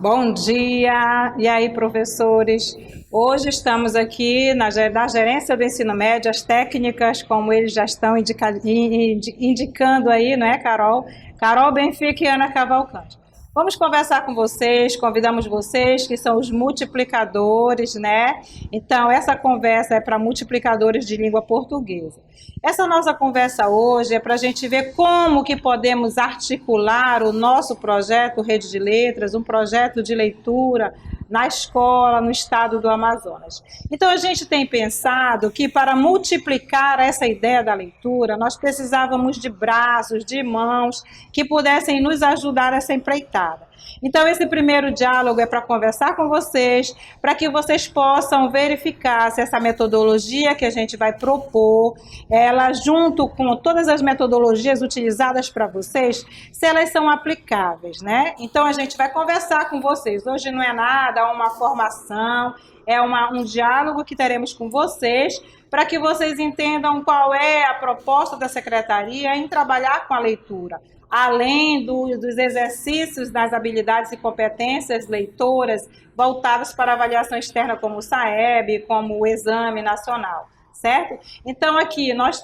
Bom dia! E aí, professores? Hoje estamos aqui da Gerência do Ensino Médio, as técnicas, como eles já estão indicando aí, não é, Carol? Carol Benfica e Ana Cavalcante. Vamos conversar com vocês, convidamos vocês, que são os multiplicadores, né? Então, essa conversa é para multiplicadores de língua portuguesa. Essa nossa conversa hoje é para a gente ver como que podemos articular o nosso projeto Rede de Letras, um projeto de leitura na escola, no estado do Amazonas. Então, a gente tem pensado que para multiplicar essa ideia da leitura, nós precisávamos de braços, de mãos, que pudessem nos ajudar a essa empreitada. Então, esse primeiro diálogo é para conversar com vocês, para que vocês possam verificar se essa metodologia que a gente vai propor, ela junto com todas as metodologias utilizadas para vocês, se elas são aplicáveis, né? Então, a gente vai conversar com vocês. Hoje não é nada, uma formação, é um diálogo que teremos com vocês, para que vocês entendam qual é a proposta da Secretaria em trabalhar com a leitura, além dos exercícios das habilidades e competências leitoras voltadas para avaliação externa, como o SAEB, como o Exame Nacional, certo? Então, aqui, nós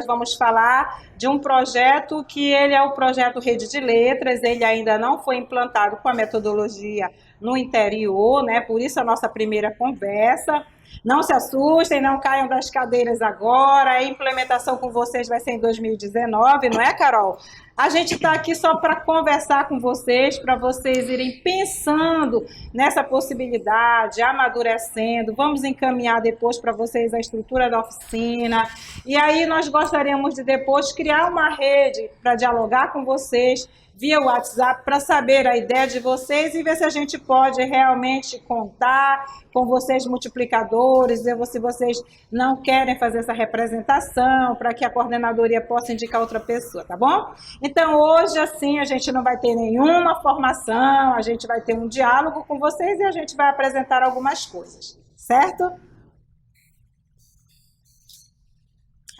vamos falar de um projeto que ele é o projeto Rede de Letras, ele ainda não foi implantado com a metodologia no interior, né? Por isso a nossa primeira conversa. Não se assustem, não caiam das cadeiras agora, a implementação com vocês vai ser em 2019, não é, Carol? A gente está aqui só para conversar com vocês, para vocês irem pensando nessa possibilidade, amadurecendo. Vamos encaminhar depois para vocês a estrutura da oficina. E aí nós gostaríamos de depois criar uma rede para dialogar com vocês via WhatsApp para saber a ideia de vocês e ver se a gente pode realmente contar com vocês multiplicadores, ver se vocês não querem fazer essa representação, para que a coordenadoria possa indicar outra pessoa, tá bom? Então, hoje, assim, a gente não vai ter nenhuma formação, a gente vai ter um diálogo com vocês e a gente vai apresentar algumas coisas, certo?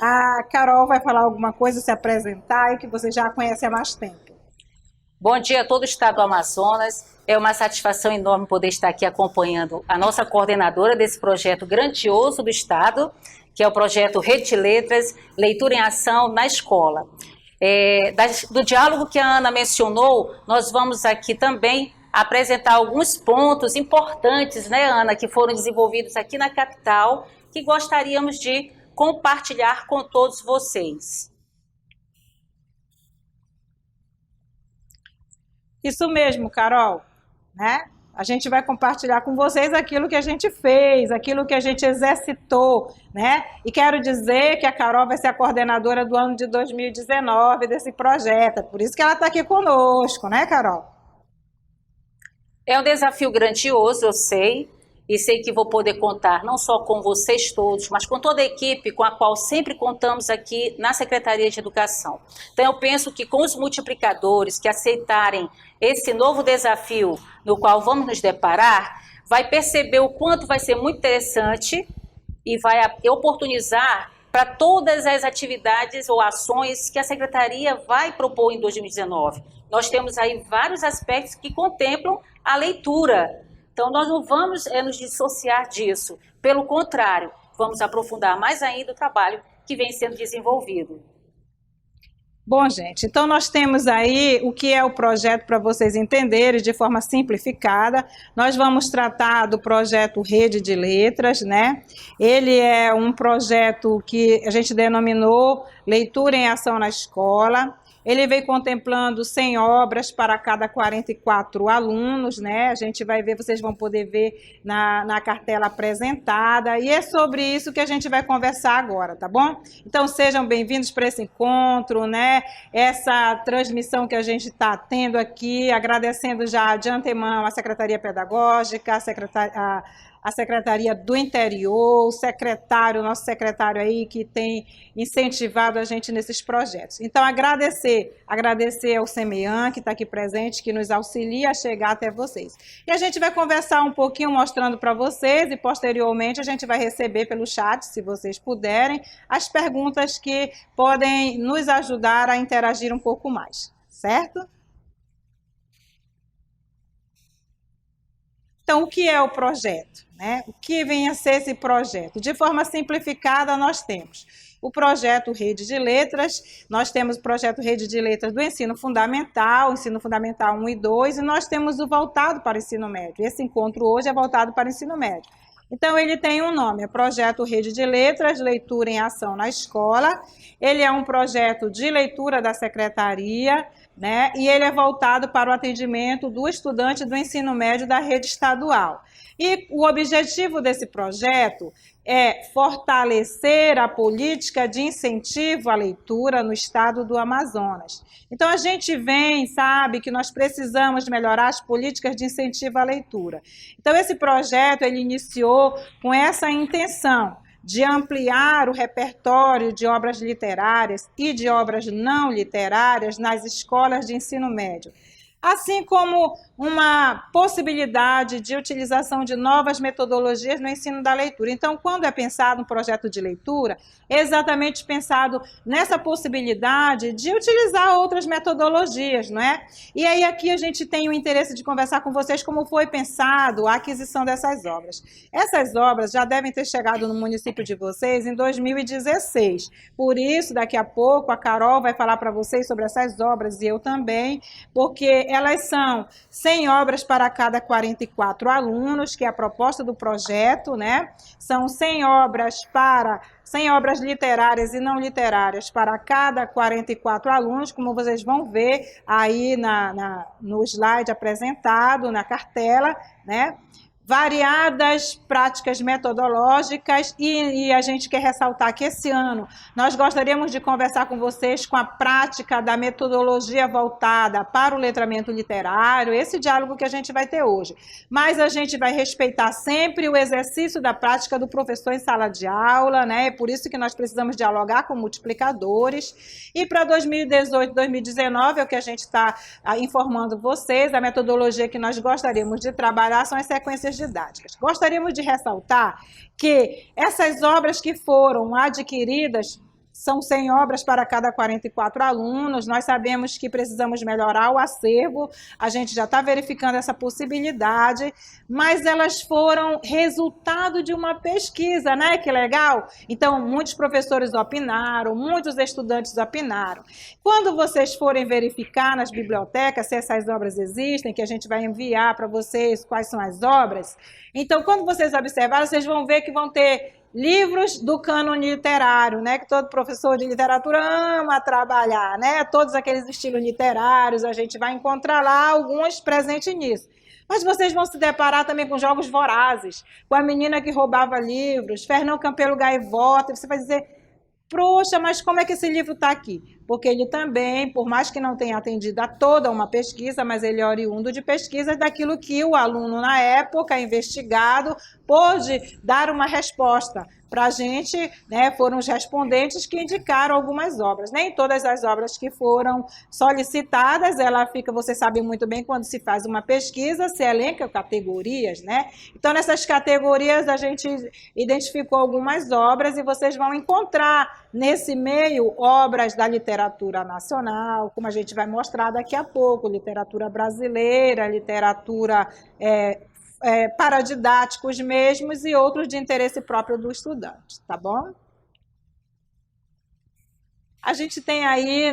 A Carol vai falar alguma coisa, se apresentar, e que você já conhece há mais tempo. Bom dia a todo o estado do Amazonas. É uma satisfação enorme poder estar aqui acompanhando a nossa coordenadora desse projeto grandioso do estado, que é o projeto Rede de Letras, Leitura em Ação na Escola. Do diálogo que a Ana mencionou, nós vamos aqui também apresentar alguns pontos importantes, né, Ana, que foram desenvolvidos aqui na capital, que gostaríamos de compartilhar com todos vocês. Isso mesmo, Carol, né? A gente vai compartilhar com vocês aquilo que a gente fez, aquilo que a gente exercitou, né? E quero dizer que a Carol vai ser a coordenadora do ano de 2019 desse projeto, por isso que ela está aqui conosco, né, Carol? É um desafio grandioso, eu sei, e sei que vou poder contar não só com vocês todos, mas com toda a equipe com a qual sempre contamos aqui na Secretaria de Educação. Então, eu penso que com os multiplicadores que aceitarem esse novo desafio no qual vamos nos deparar, vai perceber o quanto vai ser muito interessante e vai oportunizar para todas as atividades ou ações que a Secretaria vai propor em 2019. Nós temos aí vários aspectos que contemplam a leitura. Então, nós não vamos nos dissociar disso. Pelo contrário, vamos aprofundar mais ainda o trabalho que vem sendo desenvolvido. Bom, gente, então nós temos aí o que é o projeto para vocês entenderem de forma simplificada. Nós vamos tratar do projeto Rede de Letras, né? Ele é um projeto que a gente denominou Leitura em Ação na Escola. Ele vem contemplando 100 obras para cada 44 alunos, né? A gente vai ver, vocês vão poder ver na cartela apresentada, e é sobre isso que a gente vai conversar agora, tá bom? Então, sejam bem-vindos para esse encontro, né? Essa transmissão que a gente está tendo aqui, agradecendo já de antemão a Secretaria Pedagógica, a Secretaria do Interior, o nosso secretário aí que tem incentivado a gente nesses projetos. Então, agradecer ao SEMEAN, que está aqui presente, que nos auxilia a chegar até vocês. E a gente vai conversar um pouquinho, mostrando para vocês, e posteriormente a gente vai receber pelo chat, se vocês puderem, as perguntas que podem nos ajudar a interagir um pouco mais, certo? Então, o que é o projeto, né? O que vem a ser esse projeto? De forma simplificada, nós temos o projeto Rede de Letras, nós temos o projeto Rede de Letras do Ensino Fundamental 1 e 2, e nós temos o voltado para o ensino médio. Esse encontro hoje é voltado para o ensino médio. Então, ele tem um nome, é Projeto Rede de Letras, Leitura em Ação na Escola. Ele é um projeto de leitura da Secretaria, né? E ele é voltado para o atendimento do estudante do ensino médio da rede estadual. E o objetivo desse projeto é fortalecer a política de incentivo à leitura no estado do Amazonas. Então, a gente sabe que nós precisamos melhorar as políticas de incentivo à leitura. Então, esse projeto, ele iniciou com essa intenção de ampliar o repertório de obras literárias e de obras não literárias nas escolas de ensino médio, assim como uma possibilidade de utilização de novas metodologias no ensino da leitura. Então, quando é pensado um projeto de leitura, é exatamente pensado nessa possibilidade de utilizar outras metodologias, não é? E aí aqui a gente tem o interesse de conversar com vocês como foi pensado a aquisição dessas obras. Essas obras já devem ter chegado no município de vocês em 2016. Por isso, daqui a pouco, a Carol vai falar para vocês sobre essas obras, e eu também, porque elas são 100 obras para cada 44 alunos, que é a proposta do projeto, né? São 100 obras literárias e não literárias para cada 44 alunos, como vocês vão ver aí no slide apresentado, na cartela, né? Variadas práticas metodológicas, e a gente quer ressaltar que esse ano nós gostaríamos de conversar com vocês com a prática da metodologia voltada para o letramento literário, esse diálogo que a gente vai ter hoje. Mas a gente vai respeitar sempre o exercício da prática do professor em sala de aula, né? É por isso que nós precisamos dialogar com multiplicadores. E para 2018, 2019, é o que a gente está informando vocês, a metodologia que nós gostaríamos de trabalhar são as sequências didáticas. Gostaríamos de ressaltar que essas obras que foram adquiridas são 100 obras para cada 44 alunos. Nós sabemos que precisamos melhorar o acervo, a gente já está verificando essa possibilidade, mas elas foram resultado de uma pesquisa, né? Que legal! Então, muitos professores opinaram, muitos estudantes opinaram. Quando vocês forem verificar nas bibliotecas se essas obras existem, que a gente vai enviar para vocês quais são as obras, então, quando vocês observarem, vocês vão ver que vão ter livros do cânone literário, né, que todo professor de literatura ama trabalhar, né, todos aqueles estilos literários, a gente vai encontrar lá alguns presentes nisso. Mas vocês vão se deparar também com jogos vorazes, com a menina que roubava livros, Fernão Campelo Gaivota, e você vai dizer, poxa, mas como é que esse livro está aqui? Porque ele também, por mais que não tenha atendido a toda uma pesquisa, mas ele é oriundo de pesquisas daquilo que o aluno, na época, investigado, pôde dar uma resposta para a gente, né? Foram os respondentes que indicaram algumas obras. Nem todas as obras que foram solicitadas, ela fica, você sabe muito bem, quando se faz uma pesquisa, se elenca categorias, né? Então, nessas categorias, a gente identificou algumas obras e vocês vão encontrar nesse meio obras da literatura nacional, como a gente vai mostrar daqui a pouco, literatura brasileira, literatura paradidáticos mesmos e outros de interesse próprio do estudante, tá bom? A gente tem aí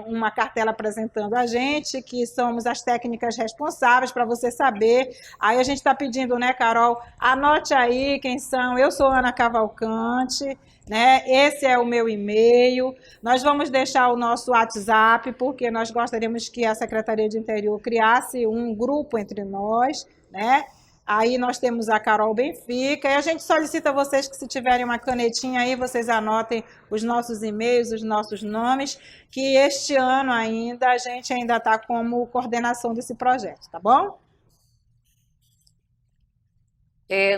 uma cartela apresentando a gente, que somos as técnicas responsáveis, para você saber. Aí a gente está pedindo, né, Carol? Anote aí quem são. Eu sou Ana Cavalcante, né? Esse é o meu e-mail. Nós vamos deixar o nosso WhatsApp, porque nós gostaríamos que a Secretaria de Interior criasse um grupo entre nós, né? Aí nós temos a Carol Benfica, e a gente solicita a vocês que, se tiverem uma canetinha aí, vocês anotem os nossos e-mails, os nossos nomes, que este ano ainda a gente ainda está como coordenação desse projeto, tá bom?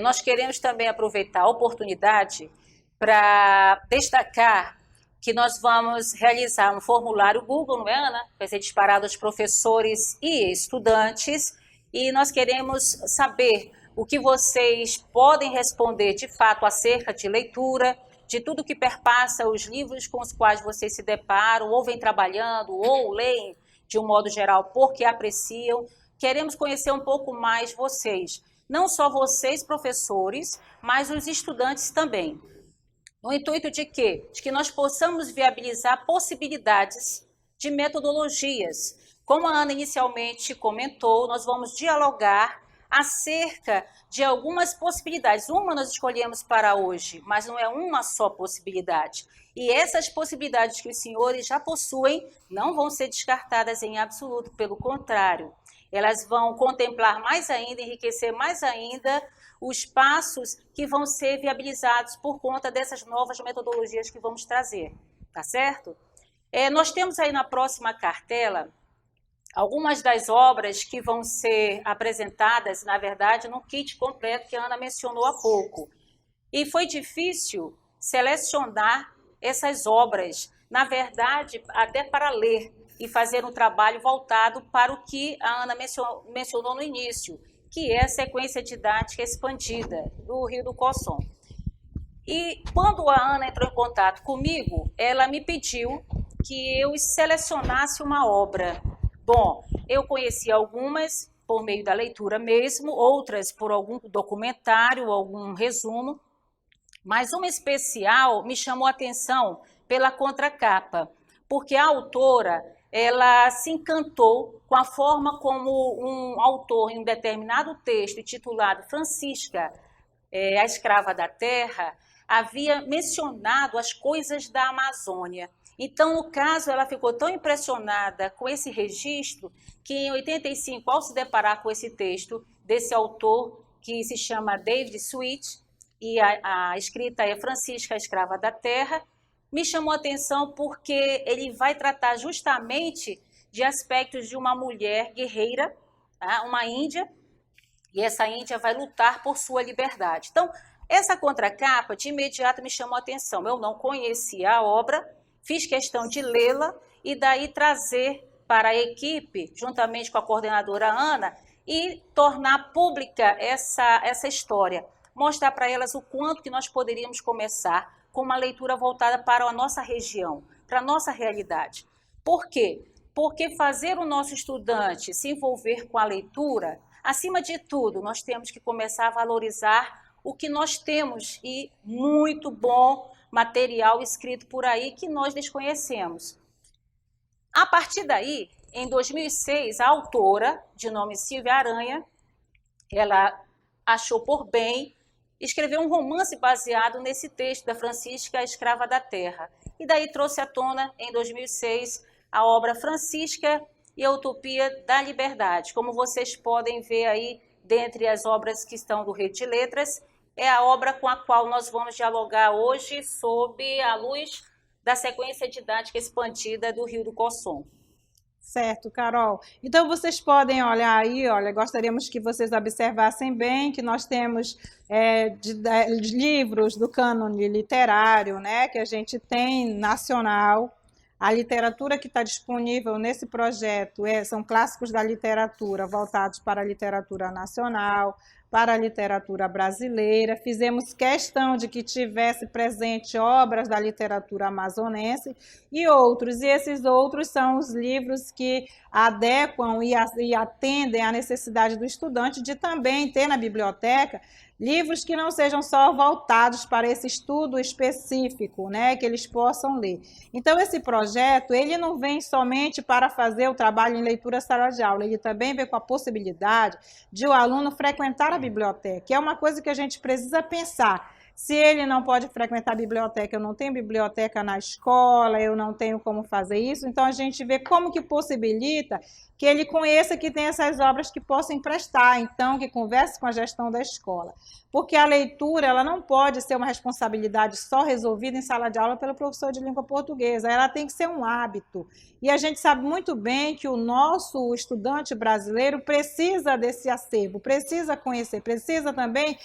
Nós queremos também aproveitar a oportunidade para destacar que nós vamos realizar um formulário Google, não é, Ana? Vai ser disparado aos professores e estudantes, e nós queremos saber o que vocês podem responder de fato acerca de leitura, de tudo que perpassa os livros com os quais vocês se deparam, ou vêm trabalhando, ou leem de um modo geral porque apreciam. Queremos conhecer um pouco mais vocês. não só vocês, professores, mas os estudantes também. No intuito de quê? De que nós possamos viabilizar possibilidades de metodologias. Como a Ana inicialmente comentou, nós vamos dialogar acerca de algumas possibilidades. Uma nós escolhemos para hoje, mas não é uma só possibilidade. E essas possibilidades que os senhores já possuem não vão ser descartadas em absoluto, pelo contrário. Elas vão contemplar mais ainda, enriquecer mais ainda os passos que vão ser viabilizados por conta dessas novas metodologias que vamos trazer, tá certo? Nós temos aí na próxima cartela algumas das obras que vão ser apresentadas, na verdade, no kit completo que a Ana mencionou há pouco. E foi difícil selecionar essas obras, na verdade, até para ler e fazer um trabalho voltado para o que a Ana mencionou no início, que é a sequência didática expandida do Rio do Coçom. E quando a Ana entrou em contato comigo, ela me pediu que eu selecionasse uma obra. Bom, eu conheci algumas por meio da leitura mesmo, outras por algum documentário, algum resumo, mas uma especial me chamou a atenção pela contracapa, porque a autora, ela se encantou com a forma como um autor em um determinado texto intitulado Francisca, a Escrava da Terra, havia mencionado as coisas da Amazônia. Então, no caso, ela ficou tão impressionada com esse registro que em 85, ao se deparar com esse texto desse autor que se chama David Sweet, e a escrita é Francisca, a Escrava da Terra, me chamou a atenção porque ele vai tratar justamente de aspectos de uma mulher guerreira, tá? Uma índia, e essa índia vai lutar por sua liberdade. Então, essa contracapa de imediato me chamou a atenção. Eu não conhecia a obra, fiz questão de lê-la e daí trazer para a equipe, juntamente com a coordenadora Ana, e tornar pública essa história. Mostrar para elas o quanto que nós poderíamos começar com uma leitura voltada para a nossa região, para a nossa realidade. Por quê? Porque fazer o nosso estudante se envolver com a leitura, acima de tudo, nós temos que começar a valorizar o que nós temos e muito bom material escrito por aí que nós desconhecemos. A partir daí, em 2006, a autora, de nome Silvia Aranha, ela achou por bem escrever um romance baseado nesse texto da Francisca, a Escrava da Terra. E daí trouxe à tona, em 2006, a obra Francisca e a Utopia da Liberdade. Como vocês podem ver aí, dentre as obras que estão do Rede de Letras, é a obra com a qual nós vamos dialogar hoje sob a luz da sequência didática expandida do Rio do Coçom. Certo, Carol. Então, vocês podem olhar aí, olha, gostaríamos que vocês observassem bem que nós temos livros do cânone literário, né, que a gente tem nacional. A literatura que está disponível nesse projeto são clássicos da literatura voltados para a literatura nacional, para a literatura brasileira. Fizemos questão de que tivesse presente obras da literatura amazonense e outros. E esses outros são os livros que adequam e atendem à necessidade do estudante de também ter na biblioteca livros que não sejam só voltados para esse estudo específico, né, que eles possam ler. Então, esse projeto, ele não vem somente para fazer o trabalho em leitura sala de aula, ele também vem com a possibilidade de o aluno frequentar a biblioteca, que é uma coisa que a gente precisa pensar. Se ele não pode frequentar a biblioteca, eu não tenho biblioteca na escola, eu não tenho como fazer isso, então a gente vê como que possibilita que ele conheça que tem essas obras que possa emprestar, então que converse com a gestão da escola. Porque a leitura, ela não pode ser uma responsabilidade só resolvida em sala de aula pelo professor de língua portuguesa, ela tem que ser um hábito. E a gente sabe muito bem que o nosso estudante brasileiro precisa desse acervo, precisa conhecer, precisa também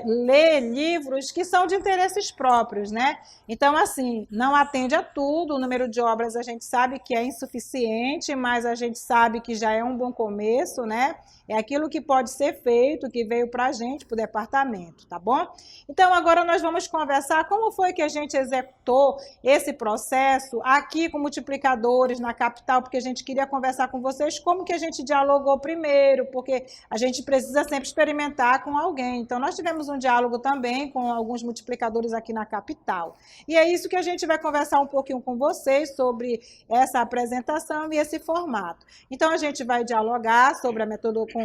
ler livros que são de interesses próprios, né? Então, assim, não atende a tudo, o número de obras a gente sabe que é insuficiente, mas a gente sabe que já é um bom começo, né? É aquilo que pode ser feito, que veio para a gente, para o departamento, tá bom? Então, agora nós vamos conversar como foi que a gente executou esse processo aqui com multiplicadores na capital, porque a gente queria conversar com vocês como que a gente dialogou primeiro, porque a gente precisa sempre experimentar com alguém. Então, nós tivemos um diálogo também com alguns multiplicadores aqui na capital. E é isso que a gente vai conversar um pouquinho com vocês sobre essa apresentação e esse formato. Então, a gente vai dialogar sobre a metodologia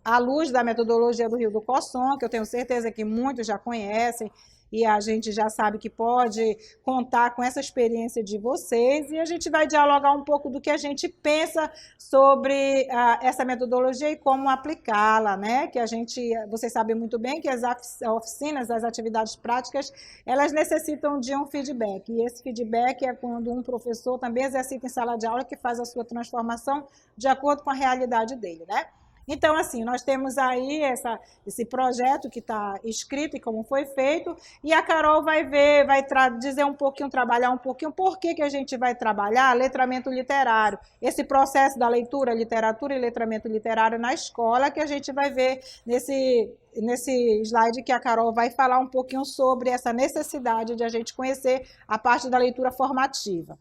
à luz da metodologia do Rio do Cosson, que eu tenho certeza que muitos já conhecem, e a gente já sabe que pode contar com essa experiência de vocês, e a gente vai dialogar um pouco do que a gente pensa sobre essa metodologia e como aplicá-la, né? Que vocês sabem muito bem que as oficinas, as atividades práticas, elas necessitam de um feedback, e esse feedback é quando um professor também exercita em sala de aula que faz a sua transformação de acordo com a realidade dele, né? Então, assim, nós temos aí esse projeto que está escrito e como foi feito, e a Carol vai dizer um pouquinho, trabalhar um pouquinho, por que a gente vai trabalhar letramento literário, esse processo da leitura, literatura e letramento literário na escola, que a gente vai ver nesse slide que a Carol vai falar um pouquinho sobre essa necessidade de a gente conhecer a parte da leitura formativa.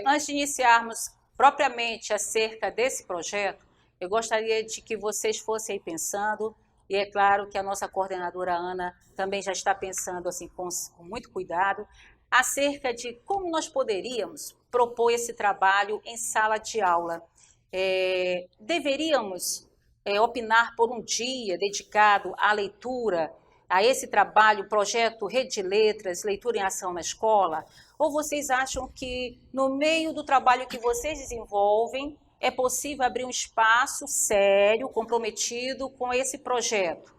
Antes de iniciarmos propriamente acerca desse projeto, eu gostaria de que vocês fossem aí pensando, e é claro que a nossa coordenadora Ana também já está pensando assim com muito cuidado, acerca de como nós poderíamos propor esse trabalho em sala de aula. Deveríamos opinar por um dia dedicado à leitura, a esse trabalho, projeto Rede de Letras, Leitura em Ação na Escola? Ou vocês acham que no meio do trabalho que vocês desenvolvem, é possível abrir um espaço sério, comprometido com esse projeto?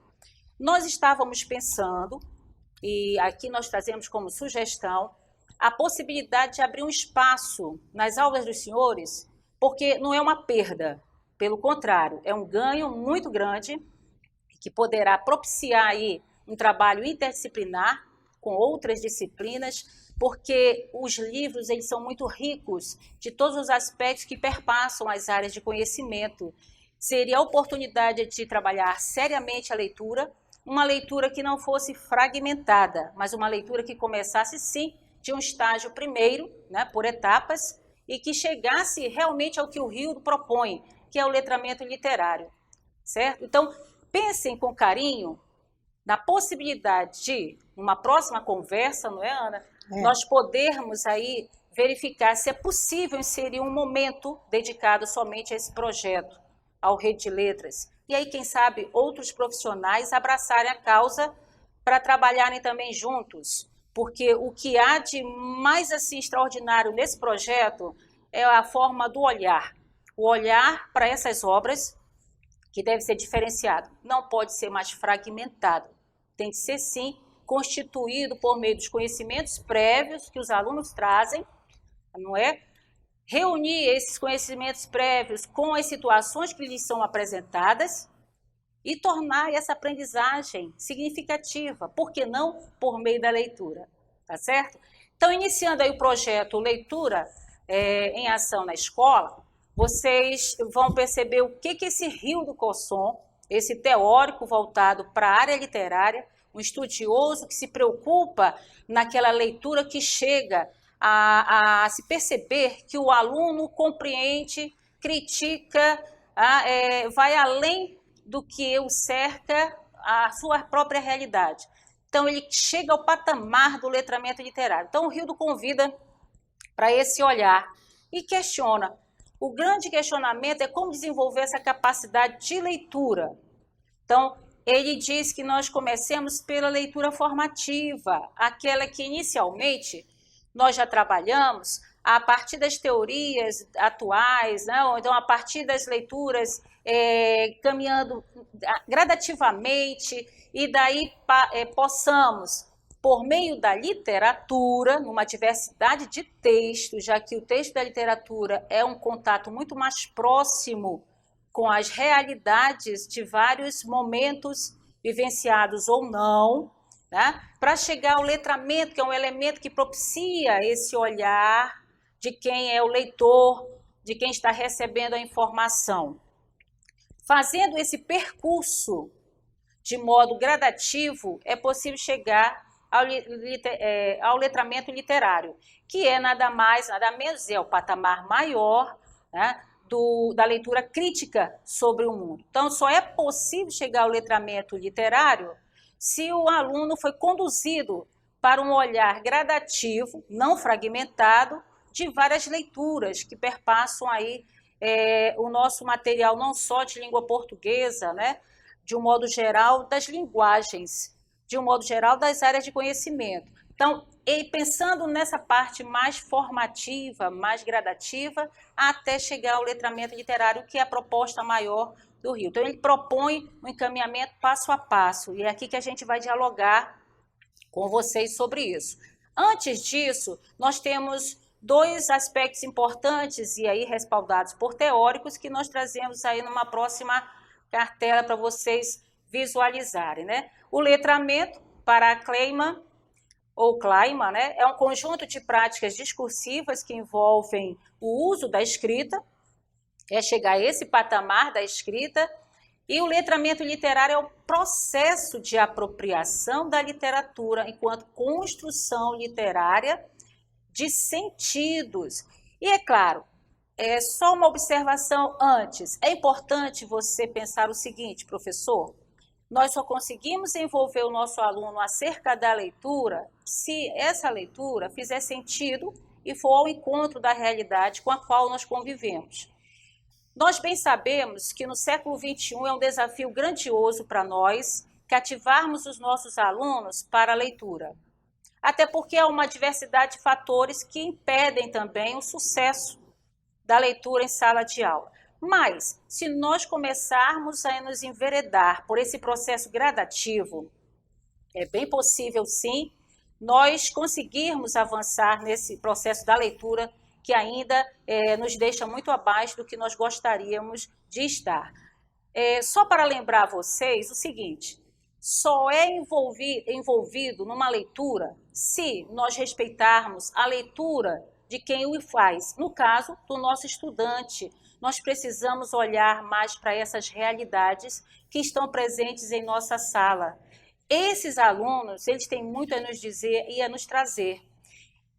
Nós estávamos pensando, e aqui nós trazemos como sugestão, a possibilidade de abrir um espaço nas aulas dos senhores, porque não é uma perda, pelo contrário, é um ganho muito grande, que poderá propiciar aí um trabalho interdisciplinar com outras disciplinas, porque os livros eles são muito ricos de todos os aspectos que perpassam as áreas de conhecimento. Seria a oportunidade de trabalhar seriamente a leitura, uma leitura que não fosse fragmentada, mas uma leitura que começasse, sim, de um estágio primeiro, né, por etapas, e que chegasse realmente ao que o Rio propõe, que é o letramento literário, certo? Então, pensem com carinho na possibilidade de, numa próxima conversa, não é, Ana? Nós podermos aí verificar se é possível inserir um momento dedicado somente a esse projeto, ao Rede de Letras. E aí, quem sabe, outros profissionais abraçarem a causa para trabalharem também juntos, porque o que há de mais assim extraordinário nesse projeto é a forma do olhar. O olhar para essas obras, que deve ser diferenciado, não pode ser mais fragmentado, tem que ser sim constituído por meio dos conhecimentos prévios que os alunos trazem, não é? Reunir esses conhecimentos prévios com as situações que lhes são apresentadas e tornar essa aprendizagem significativa, por que não por meio da leitura, tá certo? Então, iniciando aí o projeto Leitura em Ação na Escola, vocês vão perceber o que esse Rio do Cosson, esse teórico voltado para a área literária, um estudioso que se preocupa naquela leitura que chega a se perceber que o aluno compreende, critica, vai além do que o cerca a sua própria realidade. Então, ele chega ao patamar do letramento literário. Então, o Rildo convida para esse olhar e questiona. O grande questionamento é como desenvolver essa capacidade de leitura. Então, ele diz que nós comecemos pela leitura formativa, aquela que inicialmente nós já trabalhamos a partir das teorias atuais, né? Ou então a partir das leituras caminhando gradativamente, e daí possamos, por meio da literatura, numa diversidade de textos, já que o texto da literatura é um contato muito mais próximo com as realidades de vários momentos vivenciados ou não, né? Para chegar ao letramento, que é um elemento que propicia esse olhar de quem é o leitor, de quem está recebendo a informação. Fazendo esse percurso de modo gradativo, é possível chegar ao letramento literário, que é nada mais, nada menos, é o patamar maior, né, da leitura crítica sobre o mundo. Então, só é possível chegar ao letramento literário se o aluno foi conduzido para um olhar gradativo, não fragmentado, de várias leituras que perpassam aí o nosso material, não só de língua portuguesa, né, de um modo geral, das linguagens, de um modo geral, das áreas de conhecimento. Então, pensando nessa parte mais formativa, mais gradativa, até chegar ao letramento literário, que é a proposta maior do Rio. Então, ele propõe um encaminhamento passo a passo, e é aqui que a gente vai dialogar com vocês sobre isso. Antes disso, nós temos dois aspectos importantes, e aí respaldados por teóricos, que nós trazemos aí numa próxima cartela para vocês visualizarem, né? O letramento, para a Kleiman, ou Kleiman, né, é um conjunto de práticas discursivas que envolvem o uso da escrita, é chegar a esse patamar da escrita, e o letramento literário é o processo de apropriação da literatura enquanto construção literária de sentidos. E é claro, só uma observação antes, é importante você pensar o seguinte, professor, nós só conseguimos envolver o nosso aluno acerca da leitura se essa leitura fizer sentido e for ao encontro da realidade com a qual nós convivemos. Nós bem sabemos que no século XXI é um desafio grandioso para nós cativarmos os nossos alunos para a leitura. Até porque há uma diversidade de fatores que impedem também o sucesso da leitura em sala de aula. Mas, se nós começarmos a nos enveredar por esse processo gradativo, é bem possível, sim, nós conseguirmos avançar nesse processo da leitura que ainda nos deixa muito abaixo do que nós gostaríamos de estar. Só para lembrar a vocês o seguinte, só é envolvido numa leitura se nós respeitarmos a leitura de quem o faz. No caso do nosso estudante, nós precisamos olhar mais para essas realidades que estão presentes em nossa sala. Esses alunos, eles têm muito a nos dizer e a nos trazer.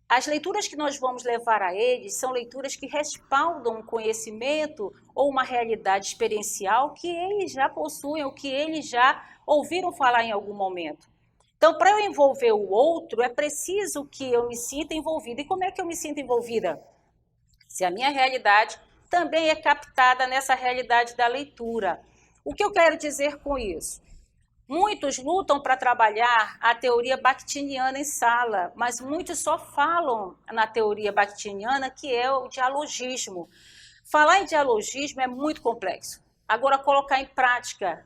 As leituras que nós vamos levar a eles são leituras que respaldam um conhecimento ou uma realidade experiencial que eles já possuem ou que eles já ouviram falar em algum momento. Então, para eu envolver o outro, é preciso que eu me sinta envolvida. E como é que eu me sinto envolvida? Se a minha realidade também é captada nessa realidade da leitura. O que eu quero dizer com isso? Muitos lutam para trabalhar a teoria bakhtiniana em sala, mas muitos só falam na teoria bakhtiniana, que é o dialogismo. Falar em dialogismo é muito complexo. Agora, colocar em prática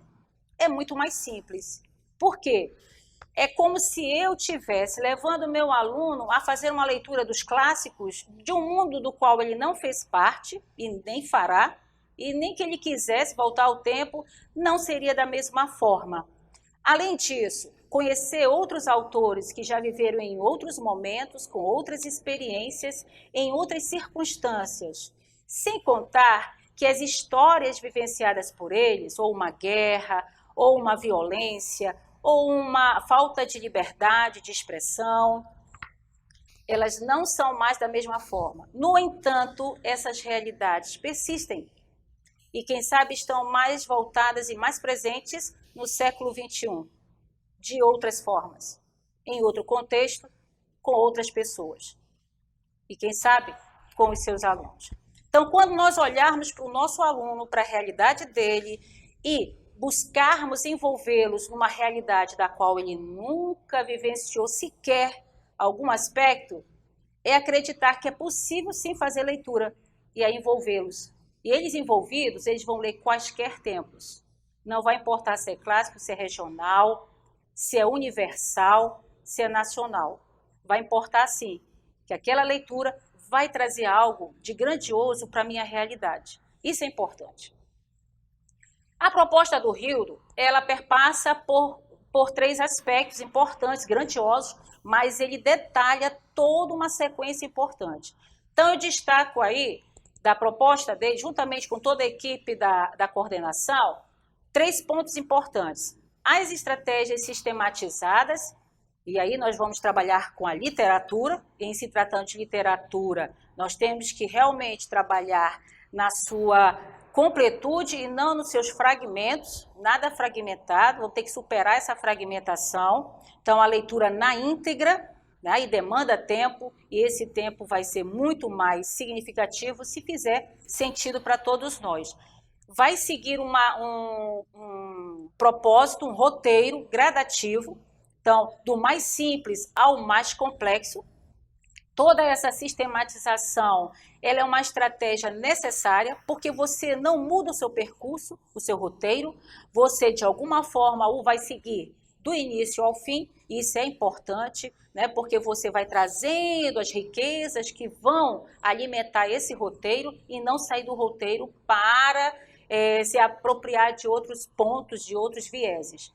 é muito mais simples. Por quê? É como se eu estivesse levando o meu aluno a fazer uma leitura dos clássicos de um mundo do qual ele não fez parte e nem fará, e nem que ele quisesse voltar ao tempo, não seria da mesma forma. Além disso, conhecer outros autores que já viveram em outros momentos, com outras experiências, em outras circunstâncias, sem contar que as histórias vivenciadas por eles, ou uma guerra, ou uma violência, ou uma falta de liberdade de expressão, elas não são mais da mesma forma. No entanto, essas realidades persistem e, quem sabe, estão mais voltadas e mais presentes no século XXI, de outras formas, em outro contexto, com outras pessoas. E, quem sabe, com os seus alunos. Então, quando nós olharmos para o nosso aluno, para a realidade dele e buscarmos envolvê-los numa realidade da qual ele nunca vivenciou sequer algum aspecto, é acreditar que é possível sim fazer leitura e aí envolvê-los. E eles envolvidos, eles vão ler quaisquer tempos. Não vai importar se é clássico, se é regional, se é universal, se é nacional. Vai importar sim que aquela leitura vai trazer algo de grandioso para a minha realidade. Isso é importante. A proposta do Rildo ela perpassa por 3 aspectos importantes, grandiosos, mas ele detalha toda uma sequência importante. Então, eu destaco aí, da proposta dele, juntamente com toda a equipe da coordenação, 3 pontos importantes. As estratégias sistematizadas, e aí nós vamos trabalhar com a literatura. Em se tratando de literatura, nós temos que realmente trabalhar na sua completude e não nos seus fragmentos, nada fragmentado, vou ter que superar essa fragmentação. Então, a leitura na íntegra, né, e demanda tempo, e esse tempo vai ser muito mais significativo se fizer sentido para todos nós. Vai seguir um propósito, um roteiro gradativo, então, do mais simples ao mais complexo. Toda essa sistematização, ela é uma estratégia necessária, porque você não muda o seu percurso, o seu roteiro, você de alguma forma o vai seguir do início ao fim, e isso é importante, né, porque você vai trazendo as riquezas que vão alimentar esse roteiro e não sair do roteiro para se apropriar de outros pontos, de outros vieses.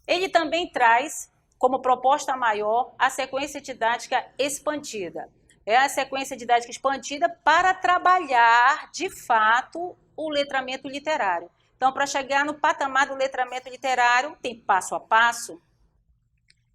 Ele também traz como proposta maior a sequência didática expandida. É a sequência didática expandida para trabalhar, de fato, o letramento literário. Então, para chegar no patamar do letramento literário, tem passo a passo.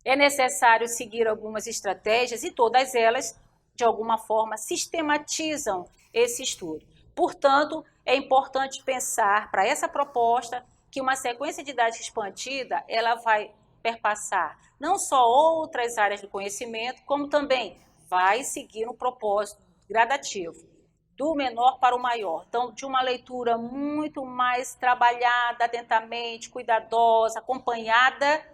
É necessário seguir algumas estratégias e todas elas, de alguma forma, sistematizam esse estudo. Portanto, é importante pensar para essa proposta que uma sequência didática expandida, ela vai perpassar não só outras áreas do conhecimento, como também vai seguir um propósito gradativo, do menor para o maior. Então, de uma leitura muito mais trabalhada, atentamente, cuidadosa, acompanhada,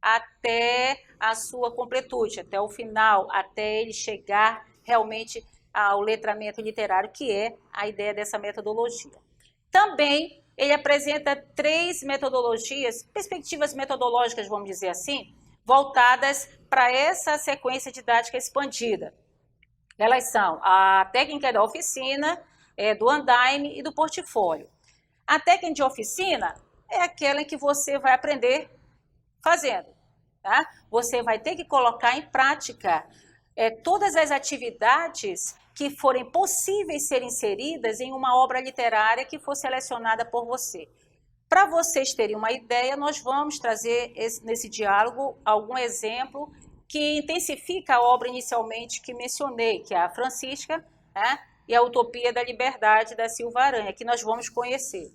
até a sua completude, até o final, até ele chegar realmente ao letramento literário, que é a ideia dessa metodologia. Também ele apresenta 3 metodologias, perspectivas metodológicas, vamos dizer assim, voltadas para essa sequência didática expandida. Elas são a técnica da oficina, do andaime e do portfólio. A técnica de oficina é aquela em que você vai aprender fazendo. Tá? Você vai ter que colocar em prática todas as atividades que forem possíveis ser inseridas em uma obra literária que for selecionada por você. Para vocês terem uma ideia, nós vamos trazer nesse diálogo algum exemplo que intensifica a obra inicialmente que mencionei, que é a Francisca, né, e a Utopia da Liberdade, da Silva Aranha, que nós vamos conhecer.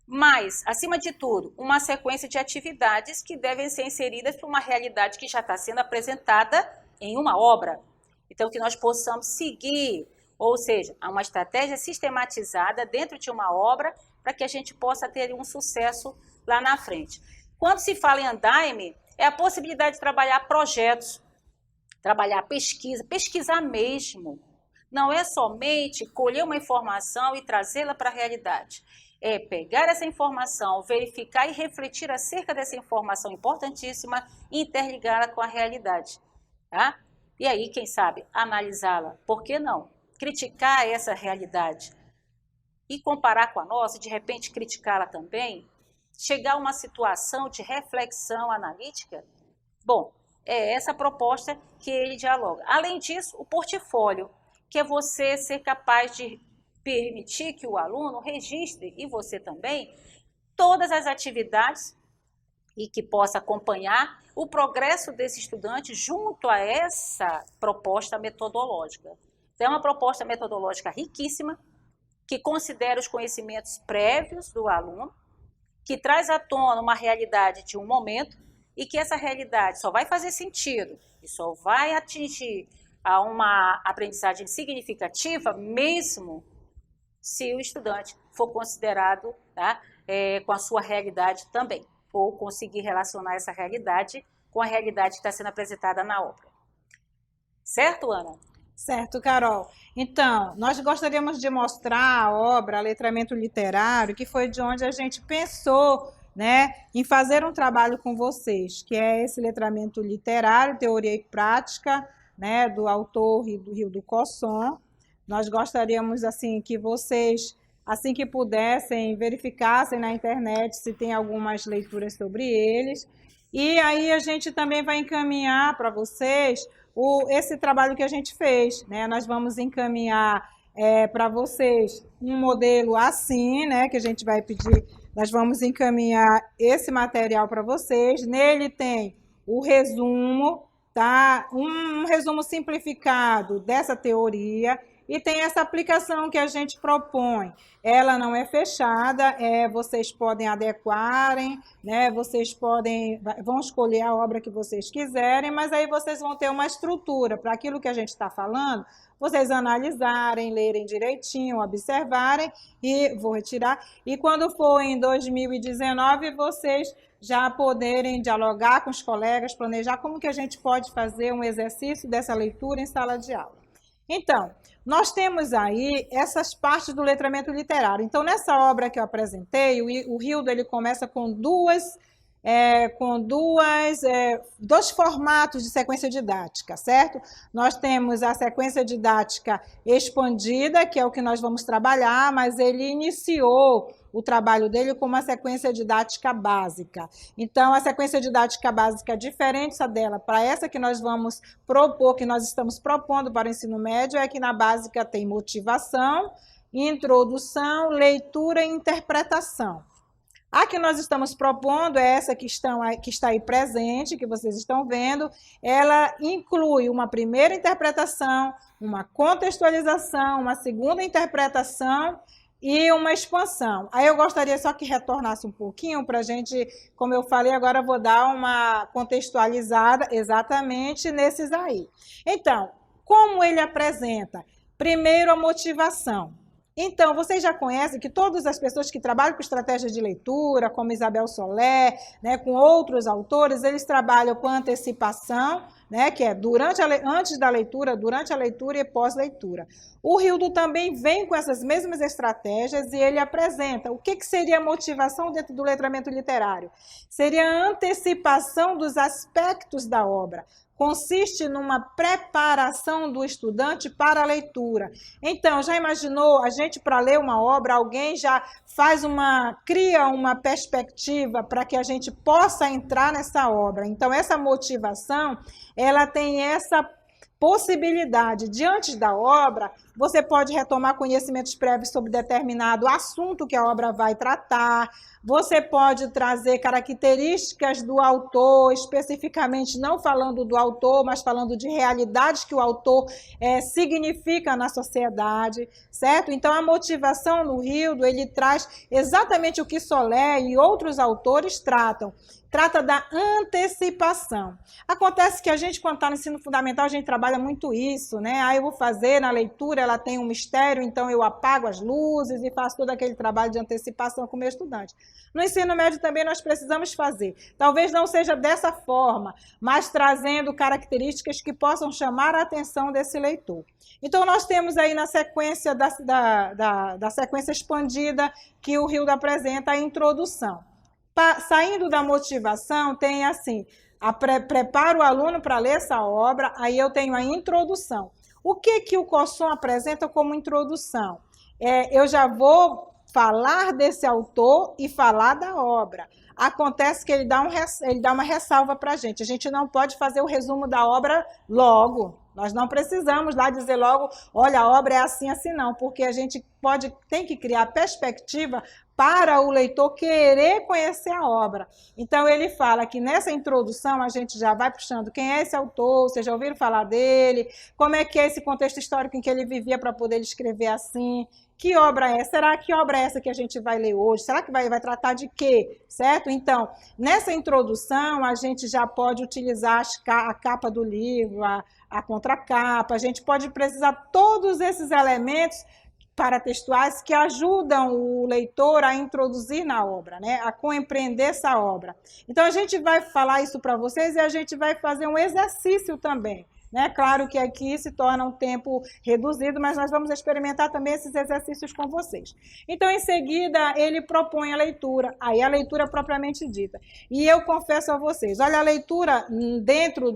Mas, acima de tudo, uma sequência de atividades que devem ser inseridas para uma realidade que já está sendo apresentada em uma obra. Então, que nós possamos seguir, ou seja, uma estratégia sistematizada dentro de uma obra para que a gente possa ter um sucesso lá na frente. Quando se fala em andaime, é a possibilidade de trabalhar projetos, trabalhar pesquisa, pesquisar mesmo. Não é somente colher uma informação e trazê-la para a realidade. É pegar essa informação, verificar e refletir acerca dessa informação importantíssima e interligá-la com a realidade. Tá? E aí, quem sabe, analisá-la. Por que não? Criticar essa realidade e comparar com a nossa, de repente criticá-la também, chegar a uma situação de reflexão analítica. Bom, é essa proposta que ele dialoga. Além disso, o portfólio, que é você ser capaz de permitir que o aluno registre, e você também, todas as atividades e que possa acompanhar o progresso desse estudante junto a essa proposta metodológica. Então, é uma proposta metodológica riquíssima, que considera os conhecimentos prévios do aluno, que traz à tona uma realidade de um momento e que essa realidade só vai fazer sentido e só vai atingir a uma aprendizagem significativa mesmo se o estudante for considerado, tá, com a sua realidade também, ou conseguir relacionar essa realidade com a realidade que está sendo apresentada na obra. Certo, Ana? Certo, Carol. Então, nós gostaríamos de mostrar a obra Letramento Literário, que foi de onde a gente pensou, né, em fazer um trabalho com vocês, que é esse letramento literário, teoria e prática, né, do autor do Rio do Cosson. Nós gostaríamos assim que vocês assim que pudessem, verificassem na internet se tem algumas leituras sobre eles. E aí a gente também vai encaminhar para vocês esse trabalho que a gente fez, né? Nós vamos encaminhar para vocês um modelo assim, né? Que a gente vai pedir, nós vamos encaminhar esse material para vocês. Nele tem o resumo, tá? Um resumo simplificado dessa teoria. E tem essa aplicação que a gente propõe. Ela não é fechada, vocês podem adequarem, né? Vocês vão escolher a obra que vocês quiserem, mas aí vocês vão ter uma estrutura para aquilo que a gente está falando, vocês analisarem, lerem direitinho, observarem, e vou retirar. E quando for em 2019, vocês já poderem dialogar com os colegas, planejar como que a gente pode fazer um exercício dessa leitura em sala de aula. Então, nós temos aí essas partes do letramento literário. Então, nessa obra que eu apresentei, o Rildo ele começa com dois formatos de sequência didática, certo? Nós temos a sequência didática expandida, que é o que nós vamos trabalhar, mas ele iniciou o trabalho dele com uma sequência didática básica. Então, a sequência didática básica, a diferença dela para essa que nós vamos propor, que nós estamos propondo para o ensino médio, é que na básica tem motivação, introdução, leitura e interpretação. A que nós estamos propondo é essa que está aí presente, que vocês estão vendo. Ela inclui uma primeira interpretação, uma contextualização, uma segunda interpretação e uma expansão. Aí eu gostaria só que retornasse um pouquinho para a gente, como eu falei, agora eu vou dar uma contextualizada exatamente nesses aí. Então, como ele apresenta? Primeiro, a motivação. Então, vocês já conhecem que todas as pessoas que trabalham com estratégia de leitura, como Isabel Soler, né, com outros autores, eles trabalham com antecipação, né, que é antes da leitura, durante a leitura e pós-leitura. O Rildo também vem com essas mesmas estratégias e ele apresenta o que seria a motivação dentro do letramento literário. Seria a antecipação dos aspectos da obra. Consiste numa preparação do estudante para a leitura. Então, já imaginou a gente para ler uma obra, alguém já cria uma perspectiva para que a gente possa entrar nessa obra. Então, essa motivação, ela tem essa possibilidade. Diante da obra, você pode retomar conhecimentos prévios sobre determinado assunto que a obra vai tratar, você pode trazer características do autor, especificamente não falando do autor, mas falando de realidades que o autor significa na sociedade, certo? Então, a motivação no Rildo, ele traz exatamente o que Soler e outros autores tratam. Trata da antecipação. Acontece que a gente, quando está no ensino fundamental, a gente trabalha muito isso, né? Aí eu vou fazer na leitura, ela tem um mistério, então eu apago as luzes e faço todo aquele trabalho de antecipação com o meu estudante. No ensino médio também nós precisamos fazer. Talvez não seja dessa forma, mas trazendo características que possam chamar a atenção desse leitor. Então, nós temos aí na sequência da sequência expandida que o Rildo apresenta a introdução. Saindo da motivação, tem assim, prepara o aluno para ler essa obra, aí eu tenho a introdução. O que o Cosson apresenta como introdução? Eu já vou falar desse autor e falar da obra. Acontece que ele dá uma ressalva para a gente não pode fazer o resumo da obra logo. Nós não precisamos lá dizer logo, olha, a obra é assim, assim não, porque a gente tem que criar perspectiva para o leitor querer conhecer a obra. Então, ele fala que nessa introdução a gente já vai puxando quem é esse autor, vocês já ouviram falar dele, como é que é esse contexto histórico em que ele vivia para poder escrever assim, que obra é? Que obra é essa que a gente vai ler hoje? Será que vai tratar de quê? Certo? Então, nessa introdução, a gente já pode utilizar a capa do livro, a contracapa, a gente pode precisar todos esses elementos paratextuais que ajudam o leitor a introduzir na obra, né? A compreender essa obra. Então, a gente vai falar isso para vocês e a gente vai fazer um exercício também. né? Claro que aqui se torna um tempo reduzido, mas nós vamos experimentar também esses exercícios com vocês. Então, em seguida, ele propõe a leitura, aí a leitura propriamente dita. E eu confesso a vocês, olha, a leitura dentro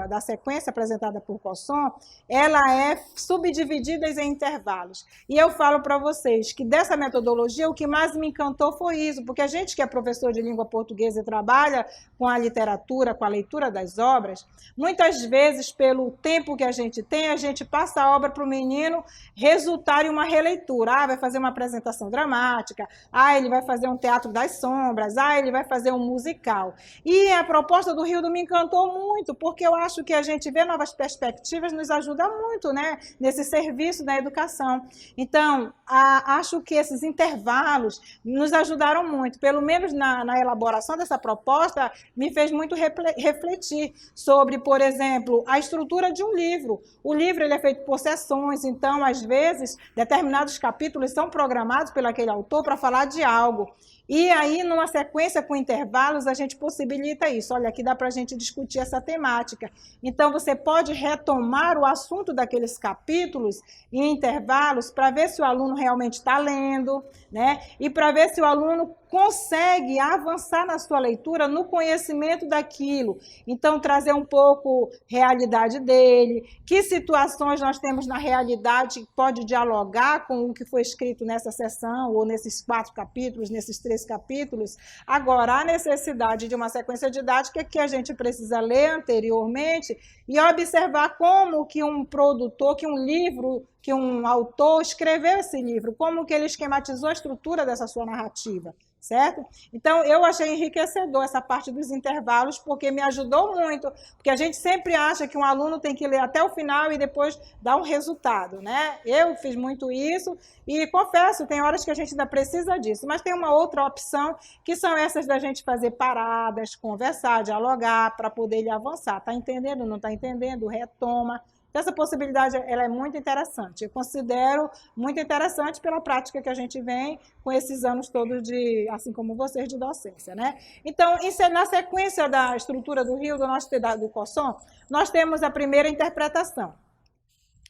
da sequência apresentada por Cosson, ela é subdividida em intervalos. E eu falo para vocês que dessa metodologia, o que mais me encantou foi isso, porque a gente que é professor de língua portuguesa e trabalha com a literatura, com a leitura das obras, muitas vezes, pelo tempo que a gente tem, a gente passa a obra para o menino resultar em uma releitura. Ah, vai fazer uma apresentação dramática, ah, ele vai fazer um teatro das sombras, ah, ele vai fazer um musical. E a proposta do Rildo me encantou muito, porque eu acho que a gente vê novas perspectivas nos ajuda muito, né, nesse serviço da educação. Então, acho que esses intervalos nos ajudaram muito, pelo menos na elaboração dessa proposta, me fez muito refletir sobre, por exemplo, a estrutura de um livro. O livro ele é feito por sessões, então, às vezes, determinados capítulos são programados pelo aquele autor para falar de algo. E aí, numa sequência com intervalos, a gente possibilita isso. Olha, aqui dá para a gente discutir essa temática. Então, você pode retomar o assunto daqueles capítulos em intervalos para ver se o aluno realmente está lendo, né? E para ver se o aluno consegue avançar na sua leitura no conhecimento daquilo. Então, trazer um pouco realidade dele, que situações nós temos na realidade que pode dialogar com o que foi escrito nessa sessão, ou nesses 4 capítulos, nesses 3 capítulos. Agora, a necessidade de uma sequência didática que a gente precisa ler anteriormente e observar como que um produtor, que um livro, que um autor escreveu esse livro, como que ele esquematizou a estrutura dessa sua narrativa. Certo? Então, eu achei enriquecedor essa parte dos intervalos, porque me ajudou muito, porque a gente sempre acha que um aluno tem que ler até o final e depois dar um resultado, né? Eu fiz muito isso e confesso, tem horas que a gente ainda precisa disso, mas tem uma outra opção, que são essas da gente fazer paradas, conversar, dialogar, para poder ele avançar. Está entendendo? Não está entendendo? Retoma. Essa possibilidade ela é muito interessante. Eu considero muito interessante pela prática que a gente vem com esses anos todos de, assim como vocês, de docência, né? Então, na sequência da estrutura do Rio, do Cosson, nós temos a primeira interpretação.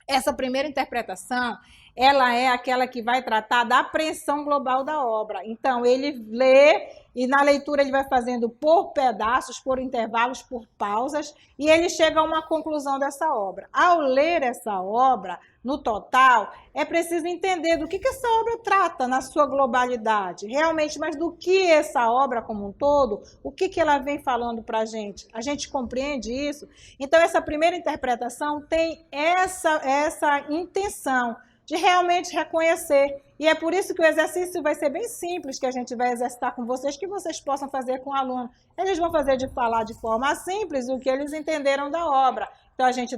Essa primeira interpretação, ela é aquela que vai tratar da apreensão global da obra. Então, ele lê e na leitura ele vai fazendo por pedaços, por intervalos, por pausas, e ele chega a uma conclusão dessa obra. Ao ler essa obra, no total, é preciso entender do que essa obra trata na sua globalidade, realmente, mas do que essa obra como um todo, o que ela vem falando para a gente? A gente compreende isso? Então, essa primeira interpretação tem essa intenção de realmente reconhecer. E é por isso que o exercício vai ser bem simples, que a gente vai exercitar com vocês, que vocês possam fazer com o aluno. Eles vão fazer de falar de forma simples o que eles entenderam da obra. Então, a gente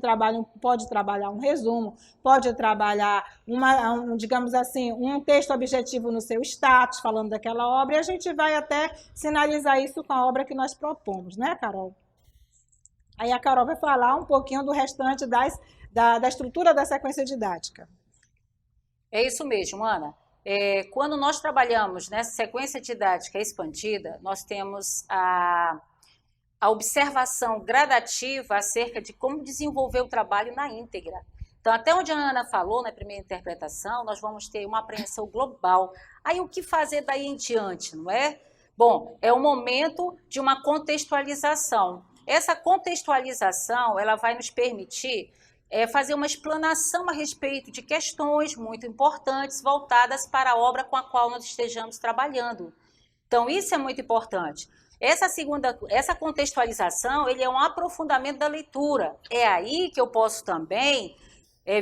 pode trabalhar um resumo, pode trabalhar, digamos assim, um texto objetivo no seu status, falando daquela obra, e a gente vai até sinalizar isso com a obra que nós propomos, né, Carol? Aí a Carol vai falar um pouquinho do restante da estrutura da sequência didática. É isso mesmo, Ana. Quando nós trabalhamos nessa sequência didática expandida, nós temos a observação gradativa acerca de como desenvolver o trabalho na íntegra. Então, até onde a Ana falou na primeira interpretação, nós vamos ter uma apreensão global. Aí, o que fazer daí em diante, não é? Bom, é o momento de uma contextualização. Essa contextualização, ela vai nos permitir fazer uma explanação a respeito de questões muito importantes voltadas para a obra com a qual nós estejamos trabalhando. Então, isso é muito importante. Essa contextualização, ele é um aprofundamento da leitura. É aí que eu posso também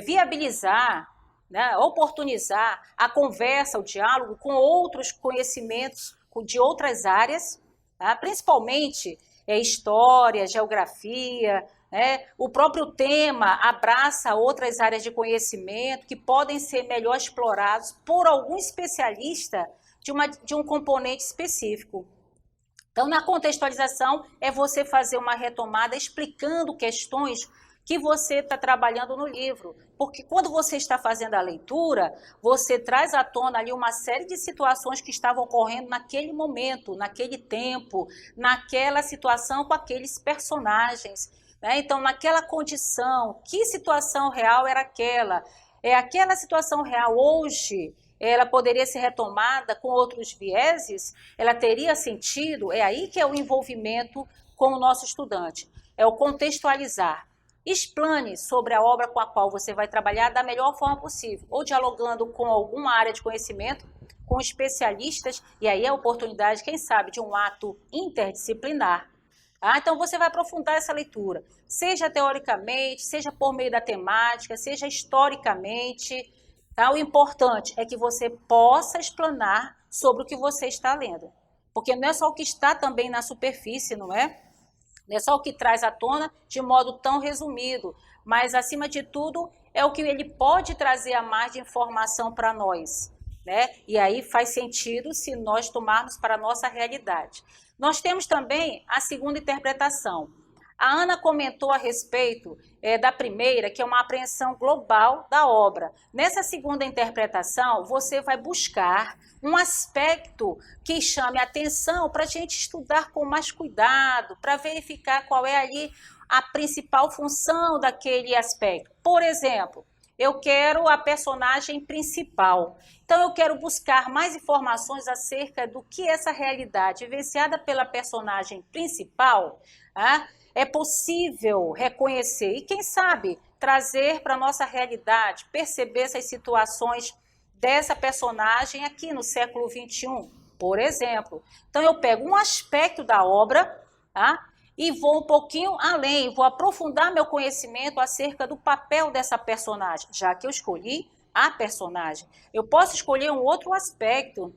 viabilizar, né, oportunizar a conversa, o diálogo com outros conhecimentos de outras áreas, tá? Principalmente história, geografia, o próprio tema abraça outras áreas de conhecimento que podem ser melhor explorados por algum especialista de um componente específico. Então, na contextualização, é você fazer uma retomada explicando questões que você está trabalhando no livro. Porque quando você está fazendo a leitura, você traz à tona ali uma série de situações que estavam ocorrendo naquele momento, naquele tempo, naquela situação com aqueles personagens. né? Então, naquela condição, que situação real era aquela? Aquela situação real hoje, ela poderia ser retomada com outros vieses? Ela teria sentido? É aí que é o envolvimento com o nosso estudante, é o contextualizar. Explane sobre a obra com a qual você vai trabalhar da melhor forma possível, ou dialogando com alguma área de conhecimento, com especialistas, e aí é a oportunidade, quem sabe, de um ato interdisciplinar. Então você vai aprofundar essa leitura, seja teoricamente, seja por meio da temática, seja historicamente. Tá? O importante é que você possa explanar sobre o que você está lendo, porque não é só o que está também na superfície, não é? Não é só o que traz à tona de modo tão resumido, mas, acima de tudo, é o que ele pode trazer a mais de informação para nós, né? E aí faz sentido se nós tomarmos para a nossa realidade. Nós temos também a segunda interpretação. A Ana comentou a respeito da primeira, que é uma apreensão global da obra. Nessa segunda interpretação, você vai buscar um aspecto que chame atenção para a gente estudar com mais cuidado, para verificar qual é ali a principal função daquele aspecto. Por exemplo, eu quero a personagem principal. Então, eu quero buscar mais informações acerca do que essa realidade vivenciada pela personagem principal é possível reconhecer e, quem sabe, trazer para a nossa realidade, perceber essas situações dessa personagem aqui no século XXI, por exemplo. Então, eu pego um aspecto da obra e vou um pouquinho além, vou aprofundar meu conhecimento acerca do papel dessa personagem, já que eu escolhi a personagem. Eu posso escolher um outro aspecto,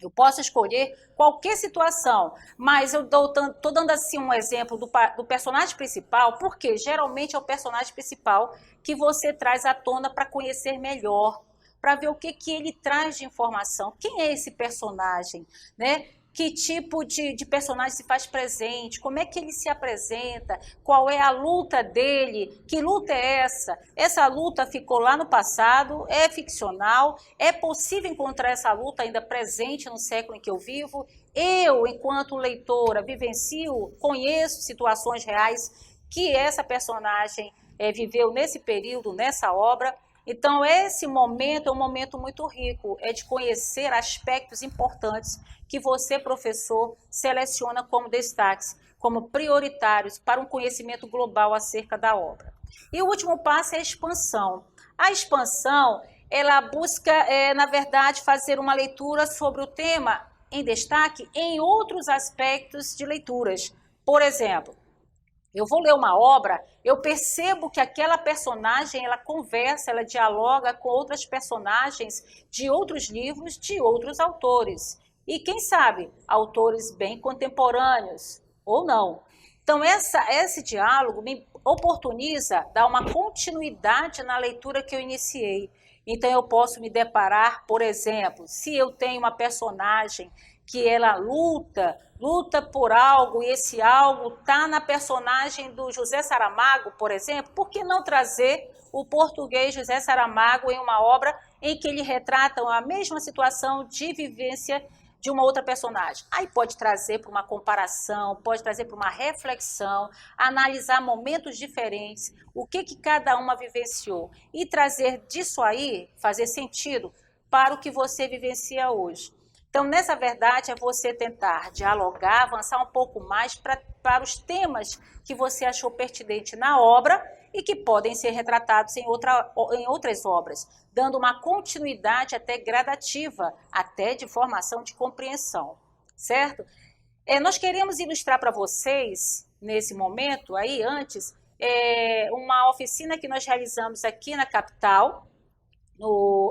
eu posso escolher qualquer situação, mas eu estou dando assim um exemplo do personagem principal, porque geralmente é o personagem principal que você traz à tona para conhecer melhor, para ver o que ele traz de informação. Quem é esse personagem, né? Que tipo de personagem se faz presente, como é que ele se apresenta, qual é a luta dele, que luta é essa? Essa luta ficou lá no passado, é ficcional, é possível encontrar essa luta ainda presente no século em que eu vivo? Eu, enquanto leitora, vivencio, conheço situações reais que essa personagem viveu nesse período, nessa obra. Então, esse momento é um momento muito rico, é de conhecer aspectos importantes que você, professor, seleciona como destaques, como prioritários para um conhecimento global acerca da obra. E o último passo é a expansão. A expansão, ela busca, na verdade, fazer uma leitura sobre o tema em destaque em outros aspectos de leituras. Por exemplo, eu vou ler uma obra, eu percebo que aquela personagem, ela conversa, ela dialoga com outras personagens de outros livros, de outros autores. E quem sabe, autores bem contemporâneos, ou não. Então, esse diálogo me oportuniza dar uma continuidade na leitura que eu iniciei. Então, eu posso me deparar, por exemplo, se eu tenho uma personagem que ela luta por algo, e esse algo está na personagem do José Saramago, por exemplo, por que não trazer o português José Saramago em uma obra em que ele retrata a mesma situação de vivência de uma outra personagem? Aí pode trazer para uma comparação, pode trazer para uma reflexão, analisar momentos diferentes, o que cada uma vivenciou, e trazer disso aí, fazer sentido para o que você vivencia hoje. Então, nessa verdade, é você tentar dialogar, avançar um pouco mais para os temas que você achou pertinente na obra e que podem ser retratados em outras obras, dando uma continuidade até gradativa, até de formação de compreensão, certo? Nós queremos ilustrar para vocês, nesse momento, aí antes, uma oficina que nós realizamos aqui na capital,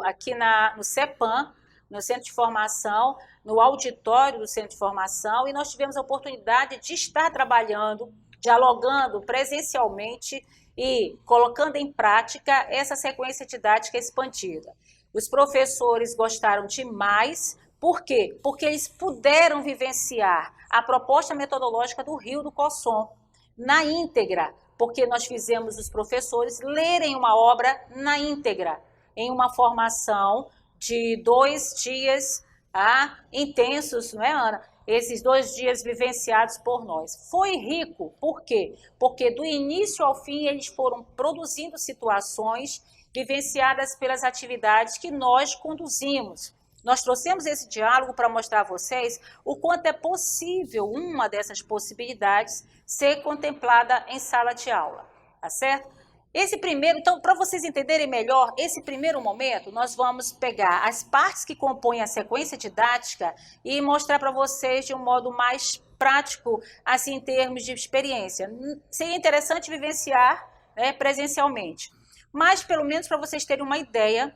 aqui no CEPAM, no Centro de Formação, no auditório do Centro de Formação, e nós tivemos a oportunidade de estar trabalhando, dialogando presencialmente e colocando em prática essa sequência didática expandida. Os professores gostaram demais. Por quê? Porque eles puderam vivenciar a proposta metodológica do Rio do Cosson na íntegra, porque nós fizemos os professores lerem uma obra na íntegra, em uma formação de 2 dias intensos, não é, Ana? esses 2 dias vivenciados por nós. Foi rico, por quê? Porque do início ao fim eles foram produzindo situações vivenciadas pelas atividades que nós conduzimos. Nós trouxemos esse diálogo para mostrar a vocês o quanto é possível uma dessas possibilidades ser contemplada em sala de aula, tá certo? Esse primeiro, então, para vocês entenderem melhor, esse primeiro momento, nós vamos pegar as partes que compõem a sequência didática e mostrar para vocês de um modo mais prático, assim, em termos de experiência. Seria interessante vivenciar, né, presencialmente, mas pelo menos para vocês terem uma ideia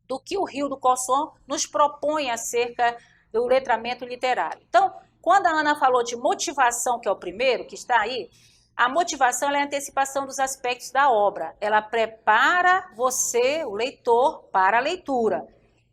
do que o Rio do Cosson nos propõe acerca do letramento literário. Então, quando a Ana falou de motivação, que é o primeiro, que está aí, a motivação é a antecipação dos aspectos da obra. Ela prepara você, o leitor, para a leitura.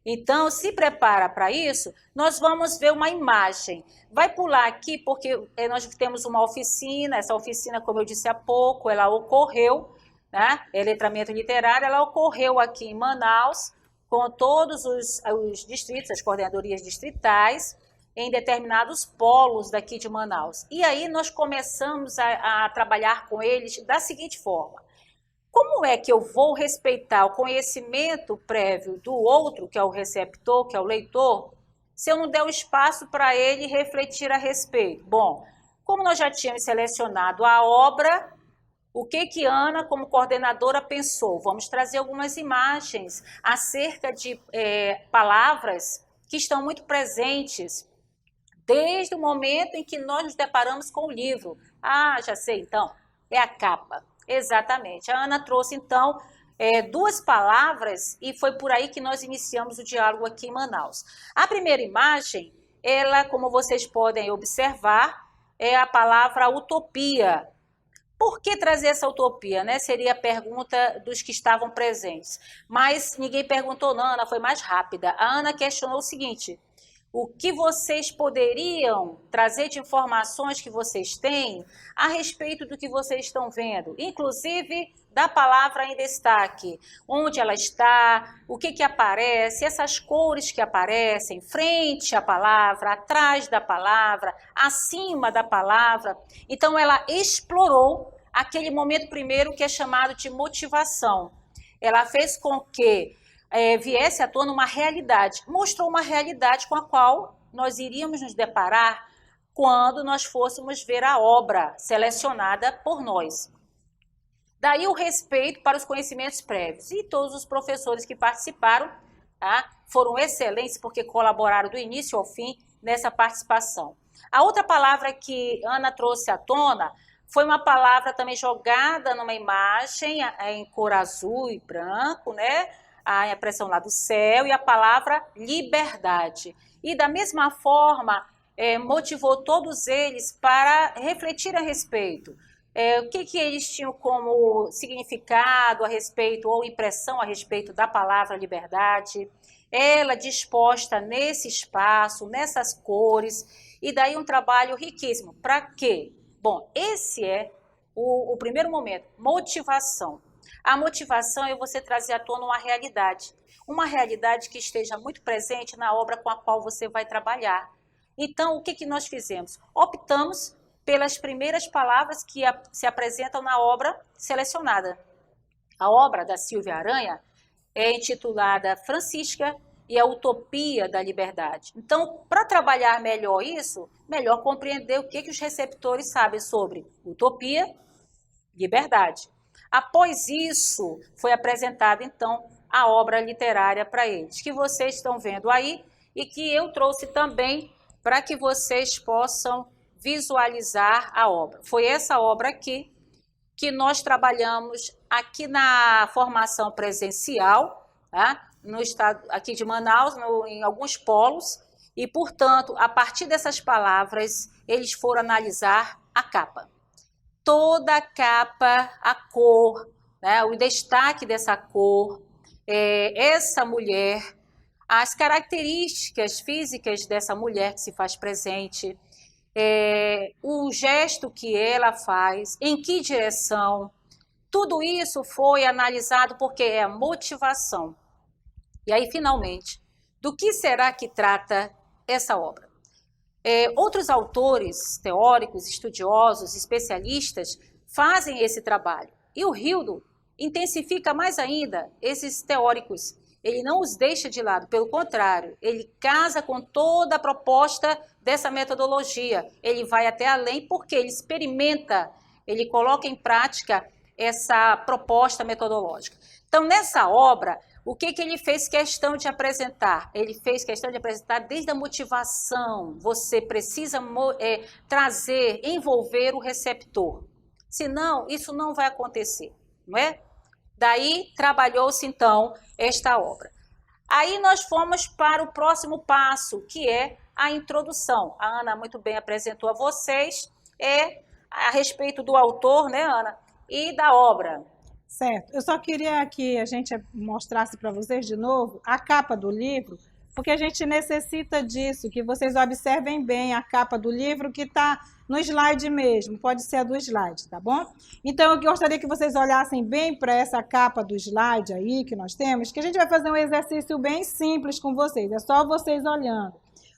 Então, se prepara para isso, nós vamos ver uma imagem. Vai pular aqui, porque nós temos uma oficina, essa oficina, como eu disse há pouco, ela ocorreu, né? Letramento literário, ela ocorreu aqui em Manaus, com todos os distritos, as coordenadorias distritais, em determinados polos daqui de Manaus. E aí nós começamos a trabalhar com eles da seguinte forma: como é que eu vou respeitar o conhecimento prévio do outro, que é o receptor, que é o leitor, se eu não der o espaço para ele refletir a respeito? Bom, como nós já tínhamos selecionado a obra, o que Ana, como coordenadora, pensou? Vamos trazer algumas imagens acerca de palavras que estão muito presentes desde o momento em que nós nos deparamos com o livro. Ah, já sei, então, é a capa. Exatamente. A Ana trouxe, então, 2 palavras e foi por aí que nós iniciamos o diálogo aqui em Manaus. A primeira imagem, ela, como vocês podem observar, é a palavra utopia. Por que trazer essa utopia, né? Seria a pergunta dos que estavam presentes. Mas ninguém perguntou, não, Ana foi mais rápida. A Ana questionou o seguinte: o que vocês poderiam trazer de informações que vocês têm a respeito do que vocês estão vendo, inclusive da palavra em destaque, onde ela está, o que aparece, essas cores que aparecem, frente à palavra, atrás da palavra, acima da palavra. Então ela explorou aquele momento primeiro que é chamado de motivação. Ela fez com que viesse à tona uma realidade, mostrou uma realidade com a qual nós iríamos nos deparar quando nós fôssemos ver a obra selecionada por nós. Daí o respeito para os conhecimentos prévios. E todos os professores que participaram, tá, foram excelentes porque colaboraram do início ao fim nessa participação. A outra palavra que Ana trouxe à tona foi uma palavra também jogada numa imagem em cor azul e branco, né? A impressão lá do céu, e a palavra liberdade. E da mesma forma, motivou todos eles para refletir a respeito. O que eles tinham como significado a respeito, ou impressão a respeito da palavra liberdade, ela disposta nesse espaço, nessas cores, e daí um trabalho riquíssimo. Para quê? Bom, esse é o primeiro momento, motivação. A motivação é você trazer à tona uma realidade que esteja muito presente na obra com a qual você vai trabalhar. Então, o que nós fizemos? Optamos pelas primeiras palavras que se apresentam na obra selecionada. A obra da Silvia Aranha é intitulada Francisca e a Utopia da Liberdade. Então, para trabalhar melhor isso, melhor compreender o que os receptores sabem sobre utopia, liberdade. Após isso, foi apresentada, então, a obra literária para eles, que vocês estão vendo aí e que eu trouxe também para que vocês possam visualizar a obra. Foi essa obra aqui que nós trabalhamos aqui na formação presencial, tá? No estado aqui de Manaus, em alguns polos, e, portanto, a partir dessas palavras, eles foram analisar a capa. Toda a capa, a cor, né, o destaque dessa cor, essa mulher, as características físicas dessa mulher que se faz presente, o gesto que ela faz, em que direção, tudo isso foi analisado porque é a motivação. E aí, finalmente, do que será que trata essa obra? Outros autores, teóricos, estudiosos, especialistas, fazem esse trabalho. E o Hildo intensifica mais ainda esses teóricos. Ele não os deixa de lado, pelo contrário, ele casa com toda a proposta dessa metodologia. Ele vai até além porque ele experimenta, ele coloca em prática essa proposta metodológica. Então, nessa obra, o que ele fez questão de apresentar? Ele fez questão de apresentar desde a motivação. Você precisa trazer, envolver o receptor. Senão, isso não vai acontecer, não é? Daí, trabalhou-se, então, esta obra. Aí nós fomos para o próximo passo, que é a introdução. A Ana muito bem apresentou a vocês, a respeito do autor, né, Ana, e da obra. Certo. Eu só queria que a gente mostrasse para vocês de novo a capa do livro, porque a gente necessita disso, que vocês observem bem a capa do livro que está no slide mesmo, pode ser a do slide, tá bom? Então, eu gostaria que vocês olhassem bem para essa capa do slide aí que nós temos, que a gente vai fazer um exercício bem simples com vocês, é só vocês olhando.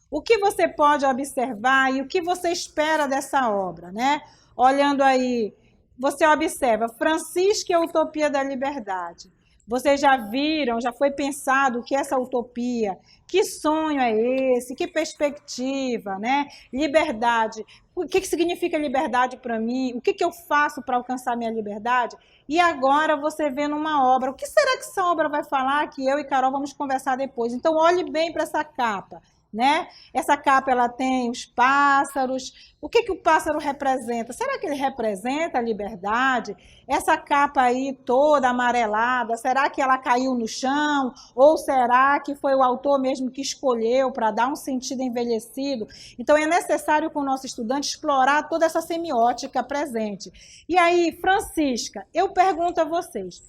O que você pode observar e o que você espera dessa obra, né? Olhando aí, você observa Francisca e a Utopia da Liberdade. Vocês já viram, já foi pensado o que é essa utopia, que sonho é esse, que perspectiva, né? Liberdade, o que significa liberdade para mim, o que eu faço para alcançar minha liberdade? E agora você vê numa obra, o que será que essa obra vai falar que eu e Carol vamos conversar depois? Então olhe bem para essa capa. Né? Essa capa ela tem os pássaros. O que o pássaro representa? Será que ele representa a liberdade? Essa capa aí toda amarelada, será que ela caiu no chão? Ou será que foi o autor mesmo que escolheu para dar um sentido envelhecido? Então é necessário com o nosso estudante explorar toda essa semiótica presente. E aí, Francisca, eu pergunto a vocês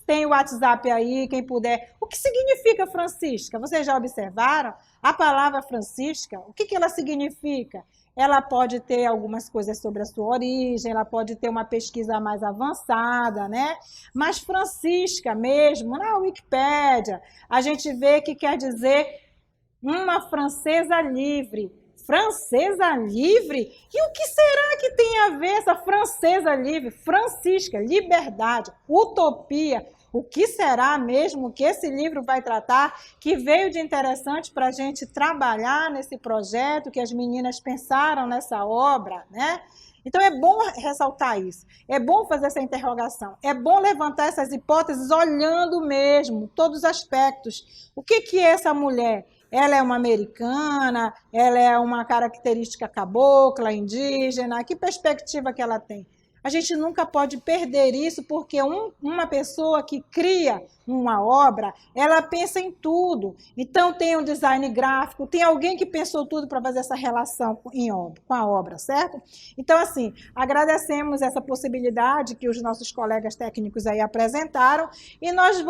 têm o WhatsApp aí, quem puder. O que significa Francisca? Vocês já observaram? A palavra Francisca, o que ela significa? Ela pode ter algumas coisas sobre a sua origem, ela pode ter uma pesquisa mais avançada, né? Mas Francisca mesmo, na Wikipédia, a gente vê que quer dizer uma francesa livre. Francesa livre? E o que será que tem a ver essa francesa livre? Francisca, liberdade, utopia. O que será mesmo que esse livro vai tratar, que veio de interessante para a gente trabalhar nesse projeto, que as meninas pensaram nessa obra, né? Então é bom ressaltar isso, é bom fazer essa interrogação, é bom levantar essas hipóteses olhando mesmo todos os aspectos. O que é essa mulher? Ela é uma americana, ela é uma característica cabocla, indígena, que perspectiva que ela tem? A gente nunca pode perder isso, porque uma pessoa que cria uma obra, ela pensa em tudo. Então, tem um design gráfico, tem alguém que pensou tudo para fazer essa relação com a obra, certo? Então, assim, agradecemos essa possibilidade que os nossos colegas técnicos aí apresentaram e nós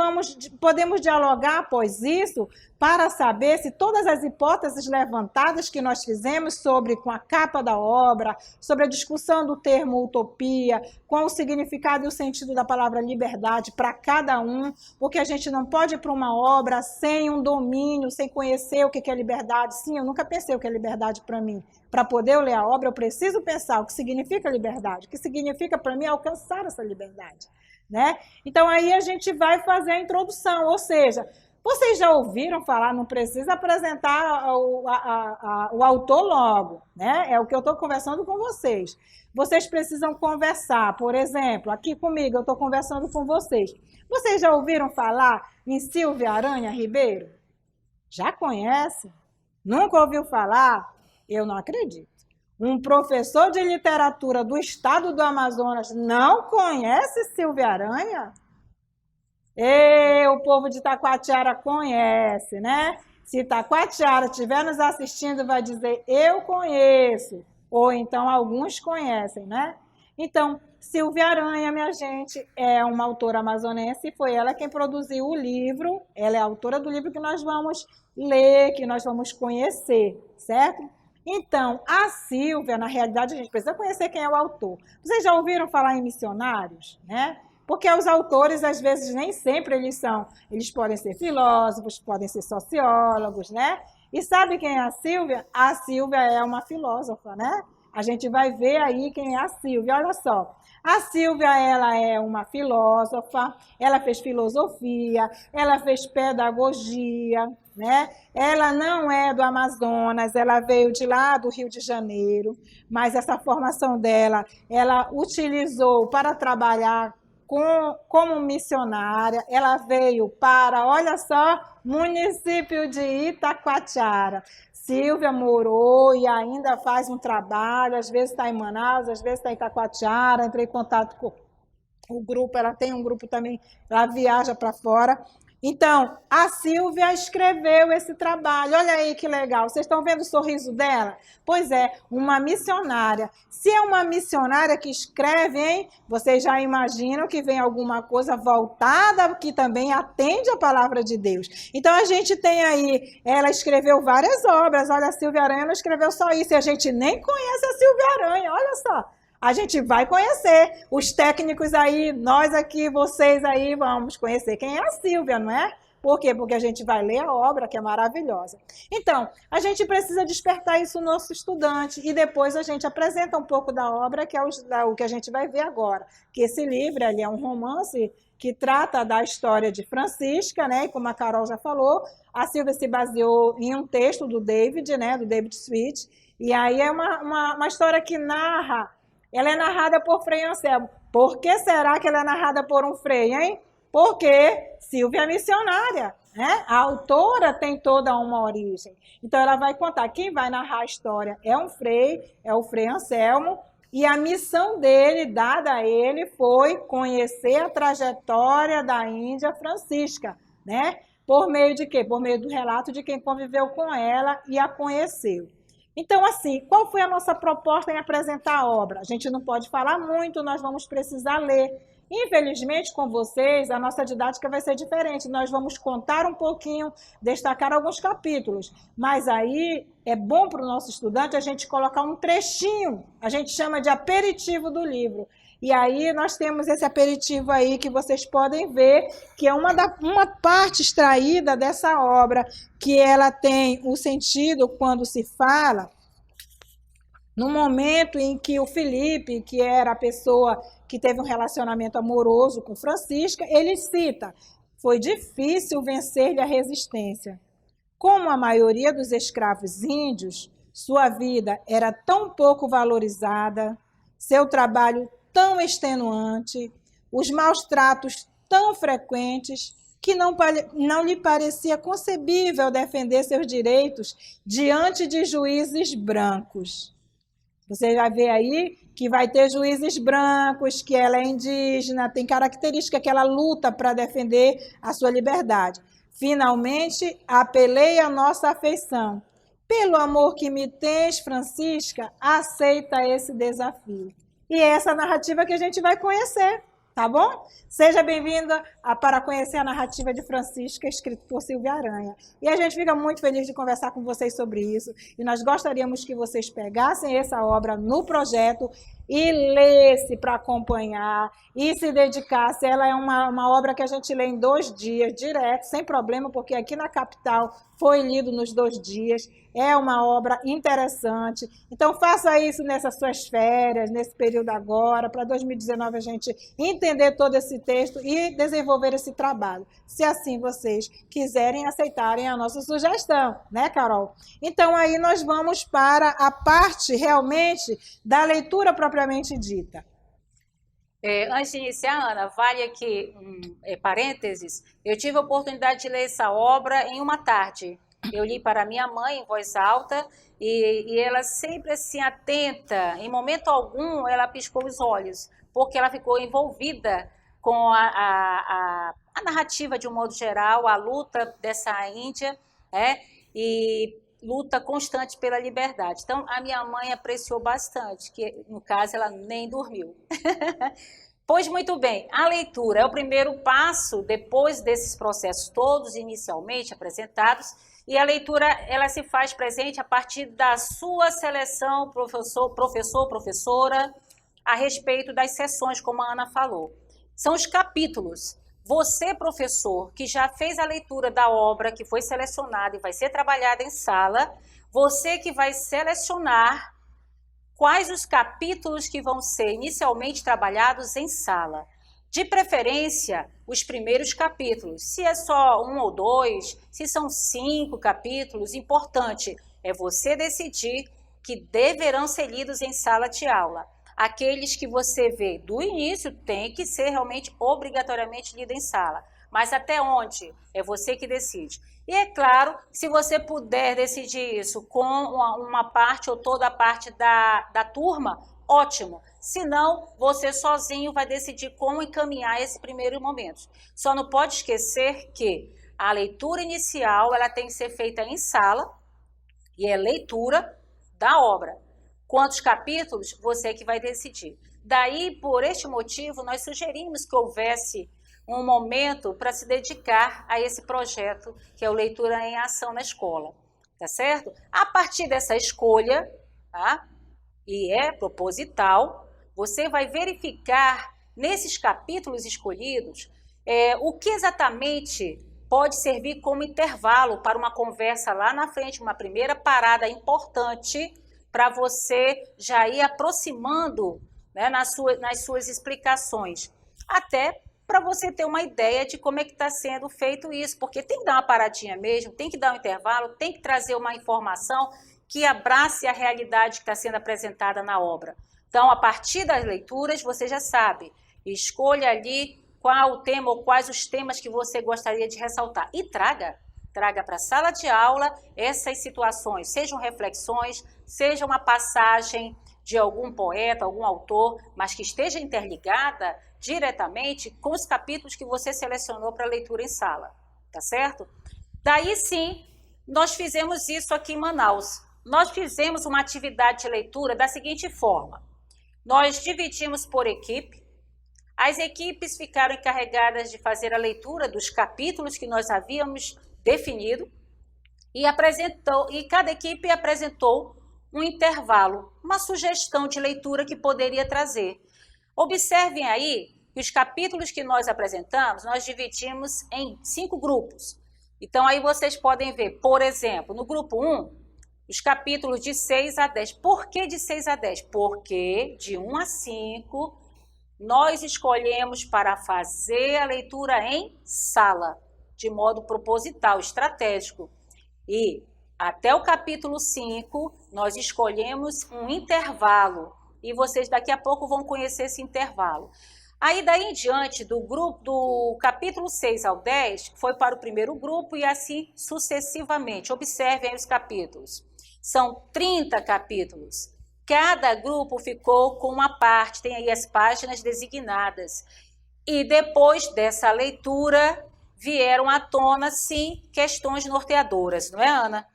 podemos dialogar após isso para saber se todas as hipóteses levantadas que nós fizemos com a capa da obra, sobre a discussão do termo utopia, com o significado e o sentido da palavra liberdade para cada um, porque a gente não pode ir para uma obra sem um domínio, sem conhecer o que é liberdade. Sim, eu nunca pensei o que é liberdade para mim. Para poder ler a obra, eu preciso pensar o que significa liberdade, o que significa para mim alcançar essa liberdade, né? Então, aí a gente vai fazer a introdução, ou seja, vocês já ouviram falar, não precisa apresentar o autor logo, né? É o que eu estou conversando com vocês. Vocês precisam conversar, por exemplo, aqui comigo, eu estou conversando com vocês. Vocês já ouviram falar em Silvia Aranha Ribeiro? Já conhece? Nunca ouviu falar? Eu não acredito. Um professor de literatura do estado do Amazonas não conhece Silvia Aranha? O povo de Taquatiara conhece, né? Se Taquatiara estiver nos assistindo, vai dizer, eu conheço. Ou então, alguns conhecem, né? Então, Silvia Aranha, minha gente, é uma autora amazonense e foi ela quem produziu o livro. Ela é a autora do livro que nós vamos ler, que nós vamos conhecer, certo? Então, a Silvia, na realidade, a gente precisa conhecer quem é o autor. Vocês já ouviram falar em missionários, né? Porque os autores, às vezes, nem sempre eles podem ser filósofos, podem ser sociólogos, né? E sabe quem é a Sílvia? A Sílvia é uma filósofa, né? A gente vai ver aí quem é a Sílvia. Olha só, a Sílvia, ela é uma filósofa, ela fez filosofia, ela fez pedagogia, né? Ela não é do Amazonas, ela veio de lá do Rio de Janeiro, mas essa formação dela, ela utilizou para trabalhar como missionária. Ela veio para, olha só, município de Itacoatiara. Sílvia morou e ainda faz um trabalho, às vezes está em Manaus, às vezes está em Itacoatiara. Entrei em contato com o grupo, ela tem um grupo também, ela viaja para fora. Então, a Sílvia escreveu esse trabalho. Olha aí que legal. Vocês estão vendo o sorriso dela? Pois é, uma missionária. Se é uma missionária que escreve, hein? Vocês já imaginam que vem alguma coisa voltada que também atende a palavra de Deus. Então, a gente tem aí, ela escreveu várias obras. Olha, a Sílvia Aranha não escreveu só isso. E a gente nem conhece a Sílvia Aranha, olha só. A gente vai conhecer, os técnicos aí, nós aqui, vocês aí, vamos conhecer quem é a Sílvia, não é? Por quê? Porque a gente vai ler a obra, que é maravilhosa. Então, a gente precisa despertar isso no nosso estudante e depois a gente apresenta um pouco da obra, que é o que a gente vai ver agora. Que esse livro, ele é um romance que trata da história de Francisca, né? E como a Carol já falou, a Sílvia se baseou em um texto do David, né? Do David Sweet. E aí é uma história que narra. Ela é narrada por Frei Anselmo. Por que será que ela é narrada por um frei, hein? Porque Sílvia é missionária, né? A autora tem toda uma origem. Então, ela vai contar. Quem vai narrar a história é um frei, é o Frei Anselmo, e a missão dele, dada a ele, foi conhecer a trajetória da Índia Francisca, né? Por meio de quê? Por meio do relato de quem conviveu com ela e a conheceu. Então, assim, qual foi a nossa proposta em apresentar a obra? A gente não pode falar muito, nós vamos precisar ler. Infelizmente, com vocês, a nossa didática vai ser diferente. Nós vamos contar um pouquinho, destacar alguns capítulos. Mas aí é bom para o nosso estudante a gente colocar um trechinho, a gente chama de aperitivo do livro. E aí nós temos esse aperitivo aí que vocês podem ver, que é uma parte extraída dessa obra, que ela tem o sentido quando se fala no momento em que o Felipe, que era a pessoa que teve um relacionamento amoroso com Francisca, ele cita: foi difícil vencer-lhe a resistência. Como a maioria dos escravos índios, sua vida era tão pouco valorizada, seu trabalho tão extenuante, os maus tratos tão frequentes, que não lhe parecia concebível defender seus direitos diante de juízes brancos. Você vai ver aí que vai ter juízes brancos, que ela é indígena, tem característica que ela luta para defender a sua liberdade. Finalmente, apelei a nossa afeição. Pelo amor que me tens, Francisca, aceita esse desafio. E é essa narrativa que a gente vai conhecer, tá bom? Seja bem-vinda para conhecer a narrativa de Francisca, escrita por Sílvia Aranha. E a gente fica muito feliz de conversar com vocês sobre isso. E nós gostaríamos que vocês pegassem essa obra no projeto e lesse para acompanhar e se dedicasse. Ela é uma obra que a gente lê em 2 dias, direto, sem problema, porque aqui na capital foi lido nos 2 dias. É uma obra interessante. Então, faça isso nessas suas férias, nesse período agora, para 2019 a gente entender todo esse texto e desenvolver esse trabalho. Se assim vocês quiserem aceitarem a nossa sugestão, né, Carol? Então, aí nós vamos para a parte realmente da leitura propriamente dita. Antes de iniciar, Ana, vale aqui parênteses. Eu tive a oportunidade de ler essa obra em uma tarde. Eu li para minha mãe em voz alta e ela sempre assim atenta, em momento algum ela piscou os olhos, porque ela ficou envolvida com a narrativa de um modo geral, a luta dessa Índia, e luta constante pela liberdade. Então, a minha mãe apreciou bastante, que no caso ela nem dormiu. Pois muito bem, a leitura é o primeiro passo depois desses processos todos inicialmente apresentados, e a leitura ela se faz presente a partir da sua seleção, professora, a respeito das sessões, como a Ana falou. são os capítulos. Você, professor, que já fez a leitura da obra que foi selecionada e vai ser trabalhada em sala, você que vai selecionar quais os capítulos que vão ser inicialmente trabalhados em sala. De preferência, os primeiros capítulos. Se é só 1 ou 2, se são 5 capítulos, importante é você decidir que deverão ser lidos em sala de aula. Aqueles que você vê do início tem que ser realmente obrigatoriamente lido em sala. Mas até onde? É você que decide. E é claro, se você puder decidir isso com uma parte ou toda a parte da turma, ótimo. Se não, você sozinho vai decidir como encaminhar esse primeiro momento. Só não pode esquecer que a leitura inicial ela tem que ser feita em sala e é leitura da obra. Quantos capítulos, você que vai decidir. Daí, por este motivo, nós sugerimos que houvesse um momento para se dedicar a esse projeto, que é o Leitura em Ação na Escola, tá certo? A partir dessa escolha, tá? E é proposital, você vai verificar nesses capítulos escolhidos o que exatamente pode servir como intervalo para uma conversa lá na frente, uma primeira parada importante para você já ir aproximando, né, nas suas explicações, até para você ter uma ideia de como é que está sendo feito isso, porque tem que dar uma paradinha mesmo, tem que dar um intervalo, tem que trazer uma informação que abrace a realidade que está sendo apresentada na obra. Então, a partir das leituras, você já sabe, escolha ali qual o tema ou quais os temas que você gostaria de ressaltar e traga para a sala de aula essas situações, sejam reflexões, seja uma passagem de algum poeta, algum autor, mas que esteja interligada diretamente com os capítulos que você selecionou para leitura em sala, tá certo? Daí sim, nós fizemos isso aqui em Manaus. Nós fizemos uma atividade de leitura da seguinte forma: nós dividimos por equipe, as equipes ficaram encarregadas de fazer a leitura dos capítulos que nós havíamos definido e cada equipe apresentou um intervalo, uma sugestão de leitura que poderia trazer. Observem aí que os capítulos que nós apresentamos, nós dividimos em 5 grupos. Então aí vocês podem ver, por exemplo, no grupo 1, os capítulos de 6 a 10. Por que de 6 a 10? Porque de 1 a 5 nós escolhemos para fazer a leitura em sala, de modo proposital, estratégico. E até o capítulo 5, nós escolhemos um intervalo. E vocês daqui a pouco vão conhecer esse intervalo. Aí daí em diante, do capítulo 6 ao 10, foi para o primeiro grupo e assim sucessivamente. Observem aí os capítulos. São 30 capítulos. Cada grupo ficou com uma parte, tem aí as páginas designadas. E depois dessa leitura, vieram à tona, sim, questões norteadoras, não é, Ana?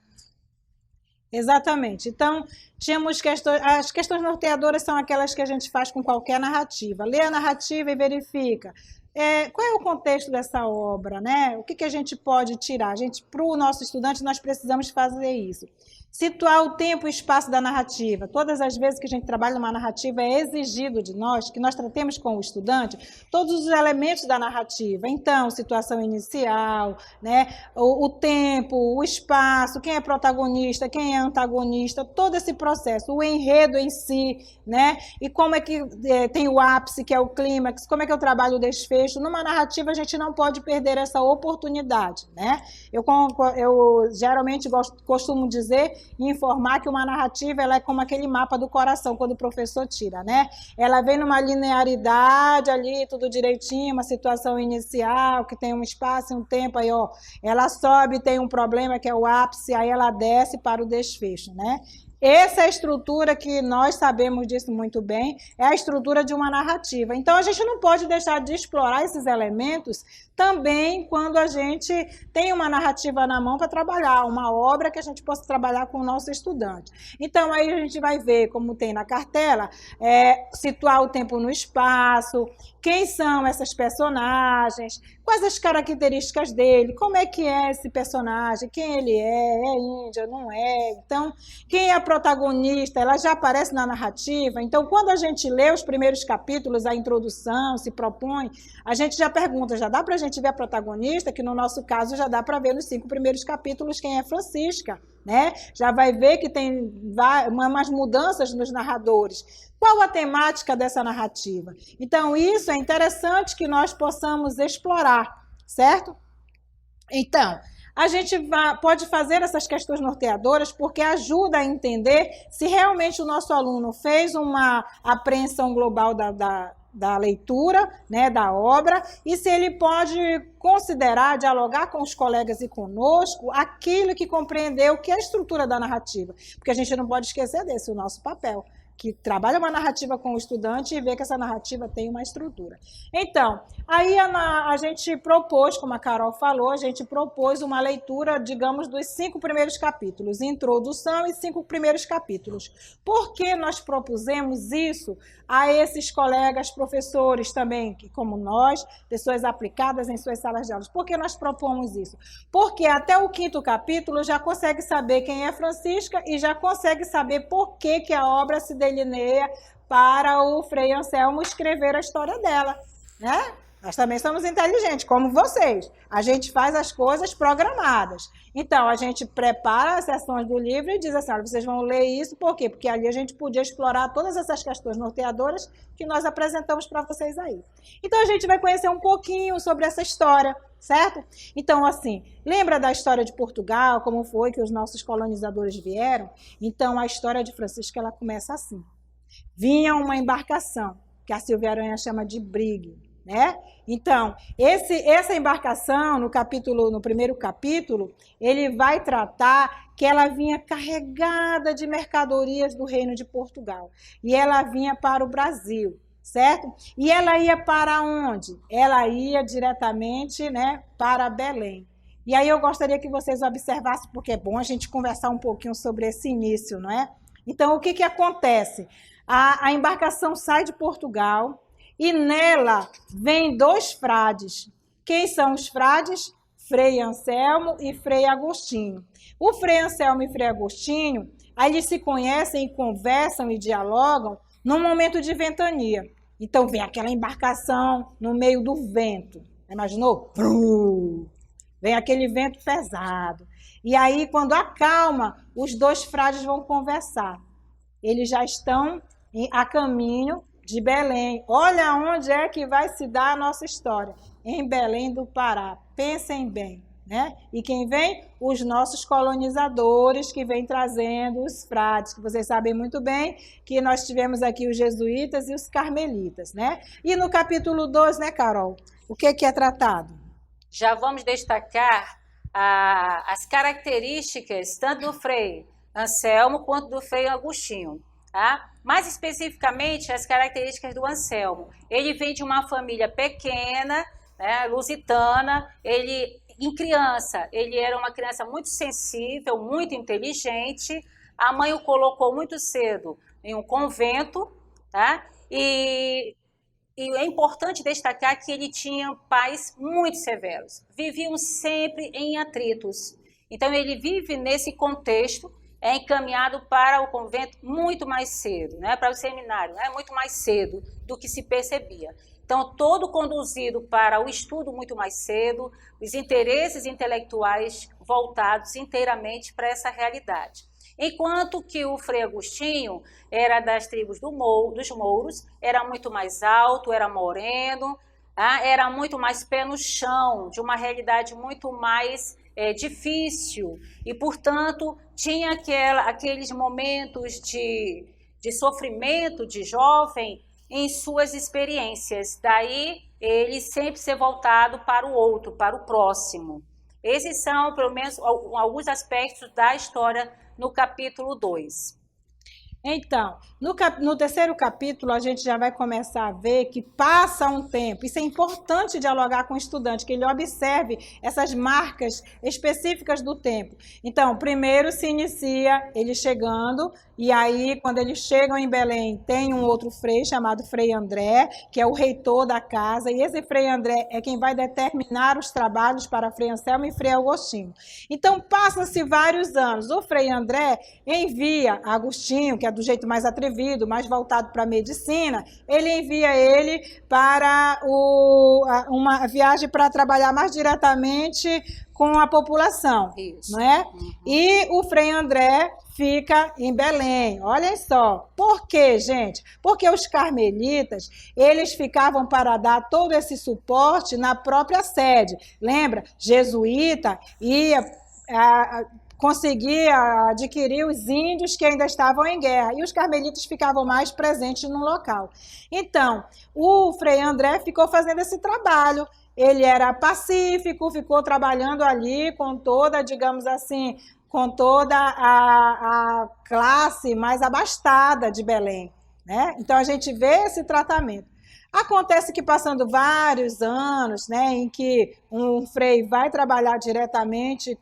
Exatamente. Então, tínhamos questões. As questões norteadoras são aquelas que a gente faz com qualquer narrativa. Lê a narrativa e verifica. Qual é o contexto dessa obra, né? O que a gente pode tirar? Para o nosso estudante, nós precisamos fazer isso. Situar o tempo e o espaço da narrativa. Todas as vezes que a gente trabalha numa narrativa, é exigido de nós que nós tratemos com o estudante todos os elementos da narrativa. Então, situação inicial, né? O tempo, o espaço, quem é protagonista, quem é antagonista, todo esse processo, o enredo em si, né? E como é que tem o ápice, que é o clímax, como é que eu trabalho o desfecho. Numa narrativa, a gente não pode perder essa oportunidade, né? Eu geralmente costumo dizer e informar que uma narrativa ela é como aquele mapa do coração, quando o professor tira, né? Ela vem numa linearidade ali, tudo direitinho, uma situação inicial, que tem um espaço e um tempo, aí, ó, ela sobe, tem um problema que é o ápice, aí ela desce para o desfecho, né? Essa é a estrutura que nós sabemos disso muito bem, é a estrutura de uma narrativa. Então, a gente não pode deixar de explorar esses elementos também quando a gente tem uma narrativa na mão para trabalhar, uma obra que a gente possa trabalhar com o nosso estudante. Então, aí a gente vai ver, como tem na cartela, situar o tempo no espaço, quem são essas personagens, quais as características dele, como é que é esse personagem, quem ele é índia, não é? Então, quem é a protagonista, ela já aparece na narrativa. Então, quando a gente lê os primeiros capítulos, a introdução, se propõe, a gente já pergunta, já dá para a gente ver a protagonista, que no nosso caso já dá para ver nos 5 primeiros capítulos quem é Francisca, né? Já vai ver que tem umas mudanças nos narradores. Qual a temática dessa narrativa? Então, isso é interessante que nós possamos explorar, certo? Então, a gente pode fazer essas questões norteadoras porque ajuda a entender se realmente o nosso aluno fez uma apreensão global da leitura, né, da obra, e se ele pode considerar, dialogar com os colegas e conosco aquilo que compreendeu, que é a estrutura da narrativa. Porque a gente não pode esquecer desse, o nosso papel, que trabalha uma narrativa com o estudante e vê que essa narrativa tem uma estrutura. Então, aí a gente propôs, como a Carol falou, a gente propôs uma leitura, digamos, dos 5 primeiros capítulos, introdução e 5 primeiros capítulos. Por que nós propusemos isso a esses colegas professores também, que como nós, pessoas aplicadas em suas salas de aulas? Por que nós propomos isso? Porque até o 5º capítulo já consegue saber quem é Francisca e já consegue saber por que a obra se delineia para o Frei Anselmo escrever a história dela, né? Nós também somos inteligentes, como vocês. A gente faz as coisas programadas. Então, a gente prepara as sessões do livro e diz assim, olha, vocês vão ler isso, por quê? Porque ali a gente podia explorar todas essas questões norteadoras que nós apresentamos para vocês aí. Então, a gente vai conhecer um pouquinho sobre essa história, certo? Então, assim, lembra da história de Portugal, como foi que os nossos colonizadores vieram? Então, a história de Francisca, ela começa assim. Vinha uma embarcação, que a Silvia Aranha chama de brigue, né? Então, essa embarcação, no primeiro capítulo, ele vai tratar que ela vinha carregada de mercadorias do Reino de Portugal. E ela vinha para o Brasil, certo? E ela ia para onde? Ela ia diretamente, né, para Belém. E aí eu gostaria que vocês observassem, porque é bom a gente conversar um pouquinho sobre esse início, não é? Então, o que acontece? A embarcação sai de Portugal e nela vem 2 frades. Quem são os frades? Frei Anselmo e Frei Agostinho. O Frei Anselmo e Frei Agostinho, aí eles se conhecem e conversam e dialogam num momento de ventania. Então vem aquela embarcação no meio do vento. Imaginou? Vem aquele vento pesado. E aí, quando acalma, os 2 frades vão conversar. Eles já estão a caminho de Belém. Olha onde é que vai se dar a nossa história. Em Belém do Pará. Pensem bem, né? E quem vem? Os nossos colonizadores que vêm trazendo os frades, que vocês sabem muito bem que nós tivemos aqui os jesuítas e os carmelitas, né? E no capítulo 2, né, Carol? O que é tratado? Já vamos destacar as características tanto do Frei Anselmo quanto do Frei Agostinho. Tá? Mais especificamente, as características do Anselmo. Ele vem de uma família pequena, né, lusitana. Ele, em criança, ele era uma criança muito sensível, muito inteligente. A mãe o colocou muito cedo em um convento, tá? E é importante destacar que ele tinha pais muito severos. Viviam sempre em atritos. Então, ele vive nesse contexto, é encaminhado para o convento muito mais cedo, né? Para o seminário, né? Muito mais cedo do que se percebia. Então, todo conduzido para o estudo muito mais cedo, os interesses intelectuais voltados inteiramente para essa realidade. Enquanto que o Frei Agostinho era das tribos dos mouros, era muito mais alto, era moreno, era muito mais pé no chão, de uma realidade muito mais difícil e, portanto, tinha aqueles momentos de sofrimento de jovem em suas experiências. Daí, ele sempre ser voltado para o outro, para o próximo. Esses são, pelo menos, alguns aspectos da história no capítulo 2. Então, no terceiro capítulo, a gente já vai começar a ver que passa um tempo. Isso é importante dialogar com o estudante, que ele observe essas marcas específicas do tempo. Então, primeiro se inicia ele chegando, e aí, quando eles chegam em Belém, tem um outro frei chamado Frei André, que é o reitor da casa, e esse Frei André é quem vai determinar os trabalhos para Frei Anselmo e Frei Agostinho. Então, passam-se vários anos. O Frei André envia Agostinho, que é do jeito mais atrevido, mais voltado para a medicina, ele envia ele para uma viagem para trabalhar mais diretamente com a população, Isso. não é? E o Frei André fica em Belém. Olhem só. Por quê, gente? Porque os carmelitas, eles ficavam para dar todo esse suporte na própria sede. Lembra? Jesuíta ia conseguir adquirir os índios que ainda estavam em guerra, e os carmelitas ficavam mais presentes no local. Então, o Frei André ficou fazendo esse trabalho. Ele era pacífico, ficou trabalhando ali com toda, digamos assim, com toda a classe mais abastada de Belém, né? Então, a gente vê esse tratamento. Acontece que passando vários anos, né, em que um frei vai trabalhar diretamente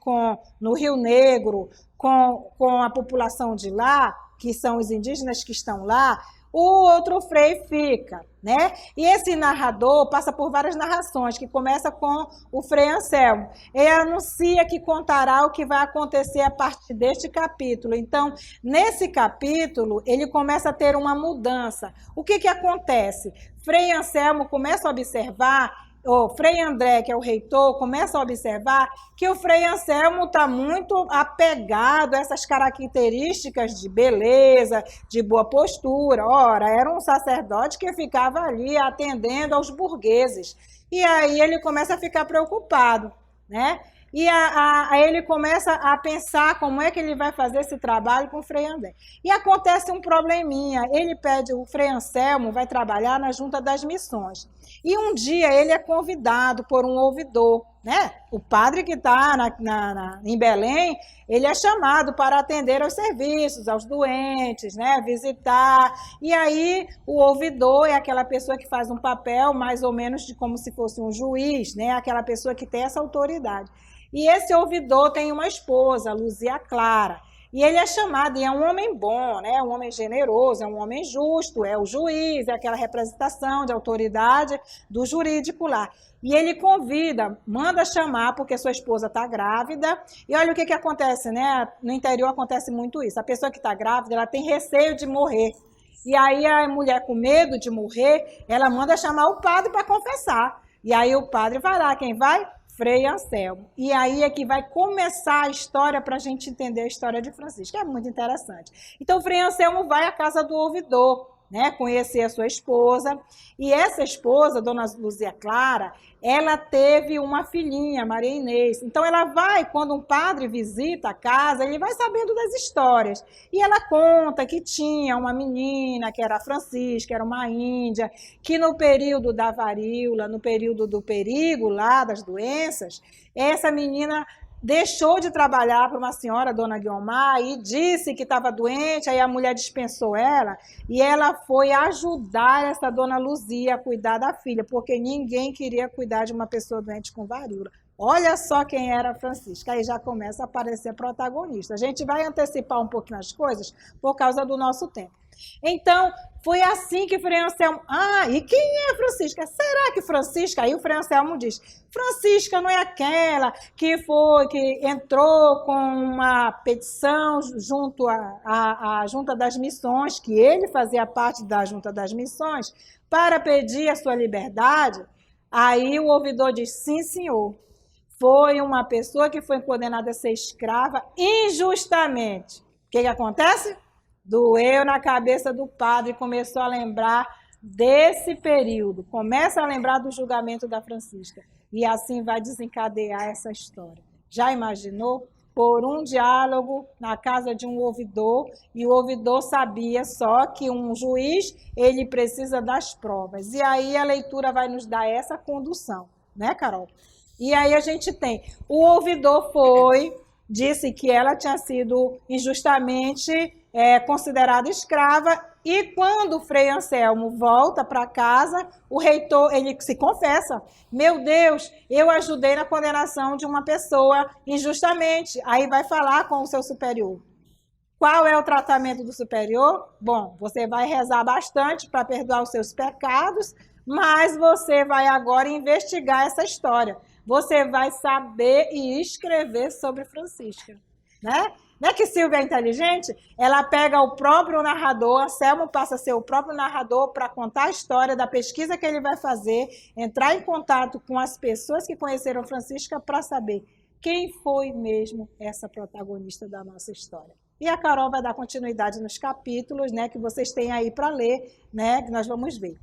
no Rio Negro com a população de lá, que são os indígenas que estão lá, o outro frei fica, né? E esse narrador passa por várias narrações, que começa com o Frei Anselmo. Ele anuncia que contará o que vai acontecer a partir deste capítulo. Então, nesse capítulo, ele começa a ter uma mudança. O que acontece? Frei Anselmo começa a observar, o Frei André, que é o reitor, começa a observar que o Frei Anselmo está muito apegado a essas características de beleza, de boa postura. Ora, era um sacerdote que ficava ali atendendo aos burgueses. E aí ele começa a ficar preocupado, né? E aí ele começa a pensar como é que ele vai fazer esse trabalho com o Frei André. E acontece um probleminha. Ele pede, o Frei Anselmo vai trabalhar na Junta das Missões. E um dia ele é convidado por um ouvidor, né? O padre que está em Belém, ele é chamado para atender aos serviços, aos doentes, né? Visitar. E aí o ouvidor é aquela pessoa que faz um papel mais ou menos de como se fosse um juiz, né? Aquela pessoa que tem essa autoridade. E esse ouvidor tem uma esposa, Luzia Clara. E ele é chamado, e é um homem bom, né? Um homem generoso, é um homem justo, é o juiz, é aquela representação de autoridade do jurídico lá. E ele convida, manda chamar, porque sua esposa está grávida. E olha o que acontece, né? No interior acontece muito isso. A pessoa que está grávida, ela tem receio de morrer. E aí a mulher, com medo de morrer, ela manda chamar o padre para confessar. E aí o padre vai lá, quem vai? Frei Anselmo. E aí é que vai começar a história para a gente entender a história de Francisco. É muito interessante. Então, o Frei Anselmo vai à casa do ouvidor, né, conhecer a sua esposa. E essa esposa, Dona Luzia Clara, ela teve uma filhinha, Maria Inês. Então, ela vai, quando um padre visita a casa, ele vai sabendo das histórias. E ela conta que tinha uma menina, que era Francisca, era uma índia, que no período da varíola, no período do perigo lá, das doenças, essa menina deixou de trabalhar para uma senhora, Dona Guiomar, e disse que estava doente, aí a mulher dispensou ela, e ela foi ajudar essa Dona Luzia a cuidar da filha, porque ninguém queria cuidar de uma pessoa doente com varíola. Olha só quem era a Francisca, aí já começa a aparecer protagonista. A gente vai antecipar um pouquinho as coisas por causa do nosso tempo. Então, foi assim que Frei Anselmo... Ah, e quem é Francisca? Será que Francisca... Aí o Frei Anselmo diz, Francisca não é aquela que entrou com uma petição junto à Junta das Missões, que ele fazia parte da Junta das Missões, para pedir a sua liberdade? Aí o ouvidor diz, sim, senhor. Foi uma pessoa que foi condenada a ser escrava injustamente. O que acontece? Doeu na cabeça do padre e começou a lembrar desse período. Começa a lembrar do julgamento da Francisca. E assim vai desencadear essa história. Já imaginou? Por um diálogo na casa de um ouvidor, e o ouvidor sabia só que um juiz, ele precisa das provas. E aí a leitura vai nos dar essa condução, né, Carol? E aí a gente tem, o ouvidor disse que ela tinha sido injustamente considerada escrava, e quando Frei Anselmo volta para casa, o reitor, ele se confessa: meu Deus, eu ajudei na condenação de uma pessoa injustamente. Aí vai falar com o seu superior. Qual é o tratamento do superior? Bom, você vai rezar bastante para perdoar os seus pecados, mas você vai agora investigar essa história. Você vai saber e escrever sobre Francisca, né? Não é que Silvia é inteligente? Ela pega o próprio narrador, Anselmo passa a ser o próprio narrador para contar a história da pesquisa que ele vai fazer, entrar em contato com as pessoas que conheceram Francisca para saber quem foi mesmo essa protagonista da nossa história. E a Carol vai dar continuidade nos capítulos, né, que vocês têm aí para ler, né, que nós vamos ver.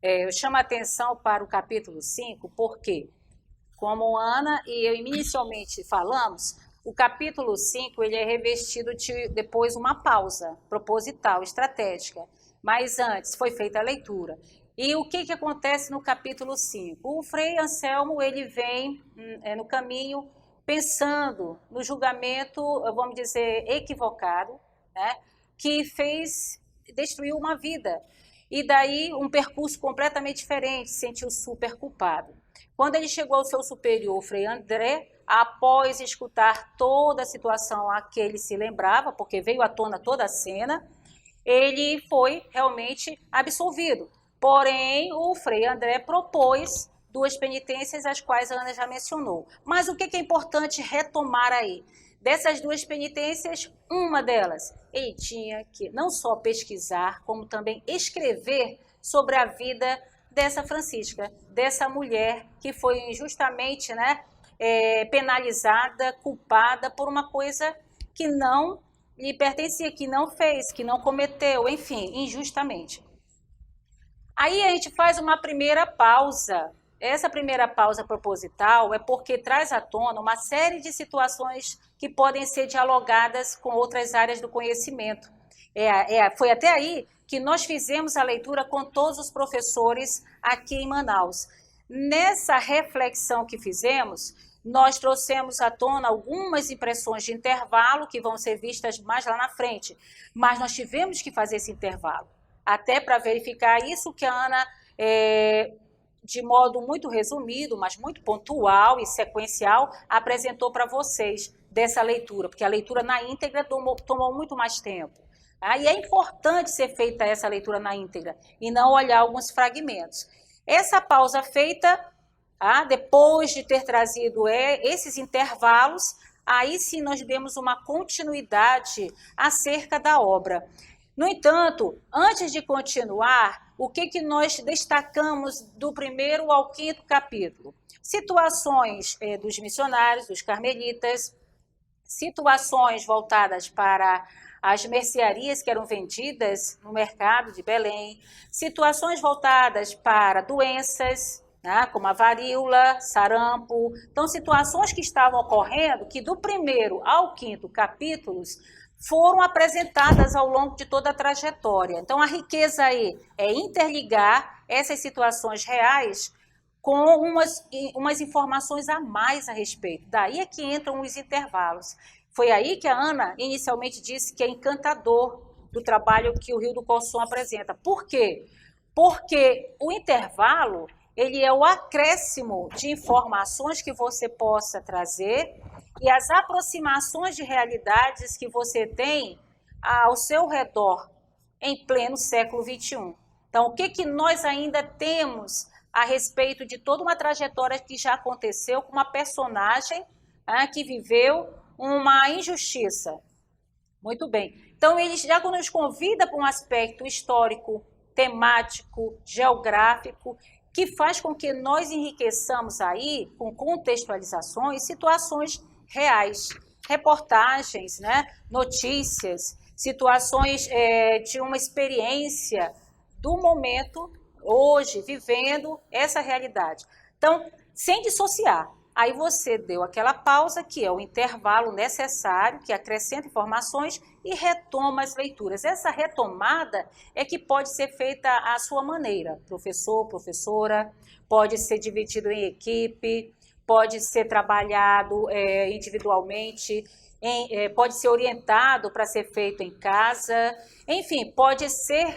Eu chamo a atenção para o capítulo 5, porque, como Ana e eu inicialmente falamos, o capítulo 5 ele é revestido de depois uma pausa proposital, estratégica. Mas antes foi feita a leitura. E o que acontece no capítulo 5? O Frei Anselmo ele vem no caminho pensando no julgamento, vamos dizer, equivocado, né, que destruiu uma vida. E daí um percurso completamente diferente, se sentiu super culpado. Quando ele chegou ao seu superior, Frei André, após escutar toda a situação a que ele se lembrava, porque veio à tona toda a cena, ele foi realmente absolvido. Porém, o Frei André propôs 2 penitências, as quais a Ana já mencionou. Mas o que é importante retomar aí? Dessas 2 penitências, uma delas, ele tinha que não só pesquisar, como também escrever sobre a vida dessa Francisca, dessa mulher que foi injustamente, né, penalizada, culpada por uma coisa que não lhe pertencia, que não fez, que não cometeu, enfim, injustamente. Aí a gente faz uma primeira pausa. Essa primeira pausa proposital é porque traz à tona uma série de situações que podem ser dialogadas com outras áreas do conhecimento. Foi até aí que nós fizemos a leitura com todos os professores aqui em Manaus. Nessa reflexão que fizemos, nós trouxemos à tona algumas impressões de intervalo que vão ser vistas mais lá na frente, mas nós tivemos que fazer esse intervalo, até para verificar isso que a Ana, de modo muito resumido, mas muito pontual e sequencial, apresentou para vocês dessa leitura, porque a leitura na íntegra tomou muito mais tempo. E é importante ser feita essa leitura na íntegra e não olhar alguns fragmentos. Essa pausa feita, depois de ter trazido esses intervalos, aí sim nós demos uma continuidade acerca da obra. No entanto, antes de continuar, o que nós destacamos do 1º ao 5º capítulo? Situações dos missionários, dos carmelitas, situações voltadas para as mercearias que eram vendidas no mercado de Belém, situações voltadas para doenças, como a varíola, sarampo. Então, situações que estavam ocorrendo que do 1º ao 5º capítulos foram apresentadas ao longo de toda a trajetória. Então, a riqueza aí é interligar essas situações reais com umas informações a mais a respeito. Daí é que entram os intervalos. Foi aí que a Ana inicialmente disse que é encantador do trabalho que o Rio do Colson apresenta. Por quê? Porque o intervalo, ele é o acréscimo de informações que você possa trazer e as aproximações de realidades que você tem ao seu redor em pleno século XXI. Então, o que nós ainda temos a respeito de toda uma trajetória que já aconteceu com uma personagem que viveu uma injustiça? Muito bem. Então, ele já nos convida para um aspecto histórico, temático, geográfico, que faz com que nós enriqueçamos aí, com contextualizações, situações reais, reportagens, notícias, situações de uma experiência do momento, hoje, vivendo essa realidade. Então, sem dissociar. Aí você deu aquela pausa, que é o intervalo necessário, que acrescenta informações e retoma as leituras. Essa retomada é que pode ser feita à sua maneira. Professor, professora, pode ser dividido em equipe, pode ser trabalhado individualmente, pode ser orientado para ser feito em casa, enfim, pode ser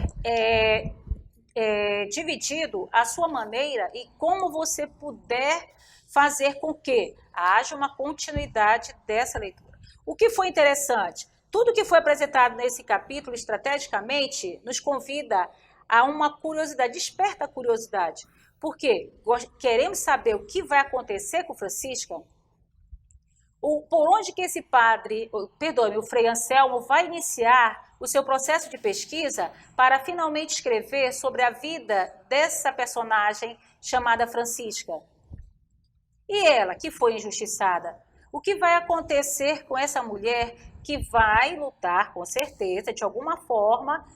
dividido à sua maneira e como você puder fazer com que haja uma continuidade dessa leitura. O que foi interessante? Tudo que foi apresentado nesse capítulo, estrategicamente, nos convida a uma curiosidade, desperta a curiosidade. Por quê? Queremos saber o que vai acontecer com Francisca, por onde que esse o Frei Anselmo vai iniciar o seu processo de pesquisa para finalmente escrever sobre a vida dessa personagem chamada Francisca. E ela, que foi injustiçada, o que vai acontecer com essa mulher que vai lutar, com certeza, de alguma forma,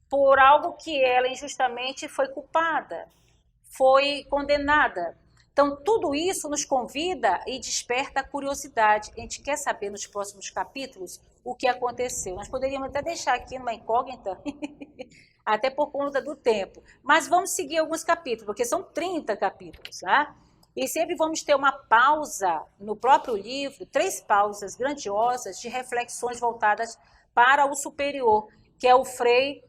por algo que ela injustamente foi culpada, foi condenada. Então, tudo isso nos convida e desperta a curiosidade. A gente quer saber nos próximos capítulos o que aconteceu. Nós poderíamos até deixar aqui numa incógnita, até por conta do tempo. Mas vamos seguir alguns capítulos, porque são 30 capítulos, tá? E sempre vamos ter uma pausa no próprio livro, 3 pausas grandiosas de reflexões voltadas para o superior, que é o Frei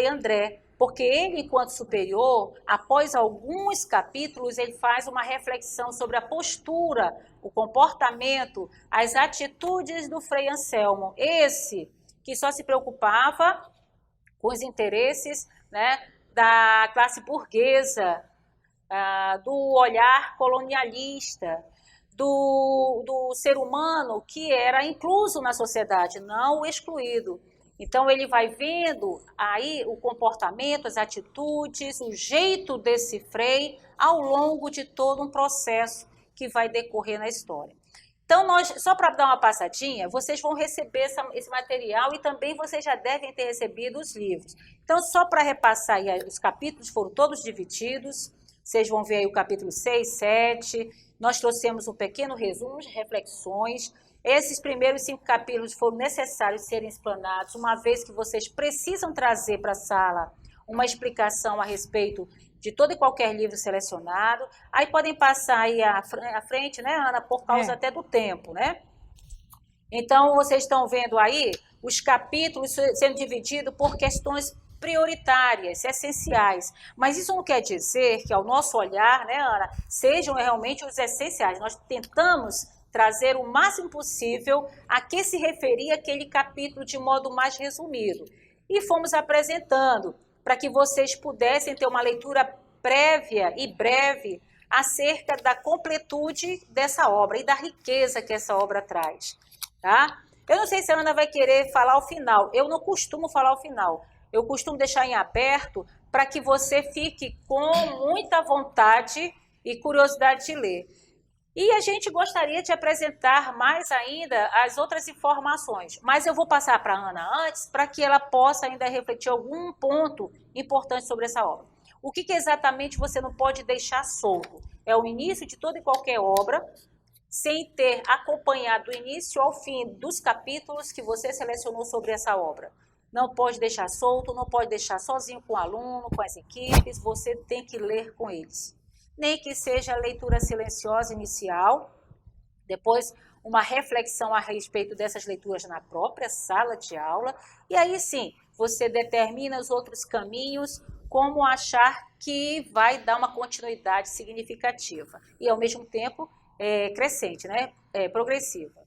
André. Porque ele, enquanto superior, após alguns capítulos, ele faz uma reflexão sobre a postura, o comportamento, as atitudes do Frei Anselmo. Esse que só se preocupava com os interesses, né, da classe burguesa, do olhar colonialista, do ser humano que era incluso na sociedade, não excluído. Então, ele vai vendo aí o comportamento, as atitudes, o jeito desse frei ao longo de todo um processo que vai decorrer na história. Então, só para dar uma passadinha, vocês vão receber esse material e também vocês já devem ter recebido os livros. Então, só para repassar aí, os capítulos foram todos divididos, vocês vão ver aí o capítulo 6, 7, nós trouxemos um pequeno resumo de reflexões. Esses primeiros 5 capítulos foram necessários serem explanados, uma vez que vocês precisam trazer para a sala uma explicação a respeito de todo e qualquer livro selecionado. Aí podem passar aí à frente, né, Ana, por causa até do tempo, né? Então, vocês estão vendo aí os capítulos sendo divididos por questões prioritárias, essenciais. Mas isso não quer dizer que, ao nosso olhar, né, Ana, sejam realmente os essenciais. Nós tentamos trazer o máximo possível a que se referia aquele capítulo de modo mais resumido. E fomos apresentando para que vocês pudessem ter uma leitura prévia e breve acerca da completude dessa obra e da riqueza que essa obra traz, tá? Eu não sei se a Ana vai querer falar ao final. Eu não costumo falar ao final. Eu costumo deixar em aberto para que você fique com muita vontade e curiosidade de ler. E a gente gostaria de apresentar mais ainda as outras informações, mas eu vou passar para a Ana antes, para que ela possa ainda refletir algum ponto importante sobre essa obra. O que exatamente você não pode deixar solto? É o início de toda e qualquer obra, sem ter acompanhado do início ao fim dos capítulos que você selecionou sobre essa obra. Não pode deixar solto, não pode deixar sozinho com o aluno, com as equipes, você tem que ler com eles. Nem que seja a leitura silenciosa inicial, depois uma reflexão a respeito dessas leituras na própria sala de aula, e aí sim, você determina os outros caminhos, como achar que vai dar uma continuidade significativa, e ao mesmo tempo crescente, né? Progressiva.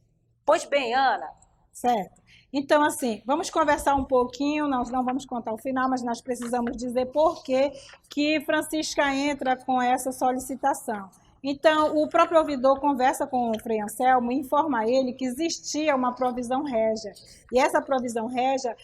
Pois bem, Ana. Certo. Então, assim, vamos conversar um pouquinho, nós não vamos contar o final, mas nós precisamos dizer por que Francisca entra com essa solicitação. Então, o próprio ouvidor conversa com o Frei Anselmo e informa a ele que existia uma provisão régia. E essa provisão régia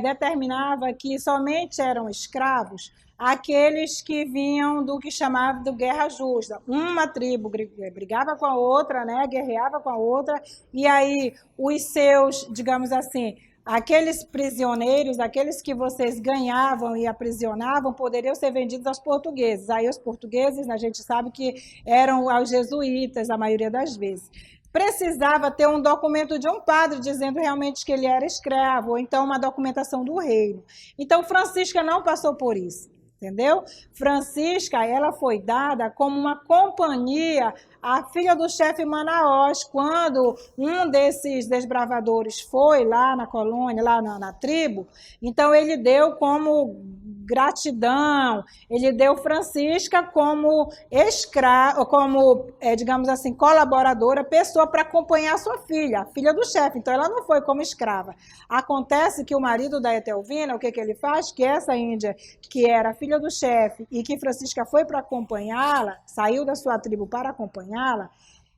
determinava que somente eram escravos aqueles que vinham do que chamava de guerra justa. Uma tribo brigava com a outra, né, guerreava com a outra, e aí os seus, digamos assim, aqueles prisioneiros, aqueles que vocês ganhavam e aprisionavam, poderiam ser vendidos aos portugueses. Aí os portugueses, a gente sabe que eram os jesuítas, a maioria das vezes. Precisava ter um documento de um padre dizendo realmente que ele era escravo, ou então uma documentação do reino. Então, Francisca não passou por isso. entendeu? Francisca, ela foi dada como uma companhia à filha do chefe Manaós, quando um desses desbravadores foi lá na colônia, lá na tribo, então ele deu como gratidão, ele deu Francisca como escrava, como, digamos assim, colaboradora, pessoa para acompanhar a sua filha, a filha do chefe, então ela não foi como escrava. Acontece que o marido da Etelvina, o que ele faz? Que essa índia, que era filha do chefe e que Francisca foi para acompanhá-la, saiu da sua tribo para acompanhá-la,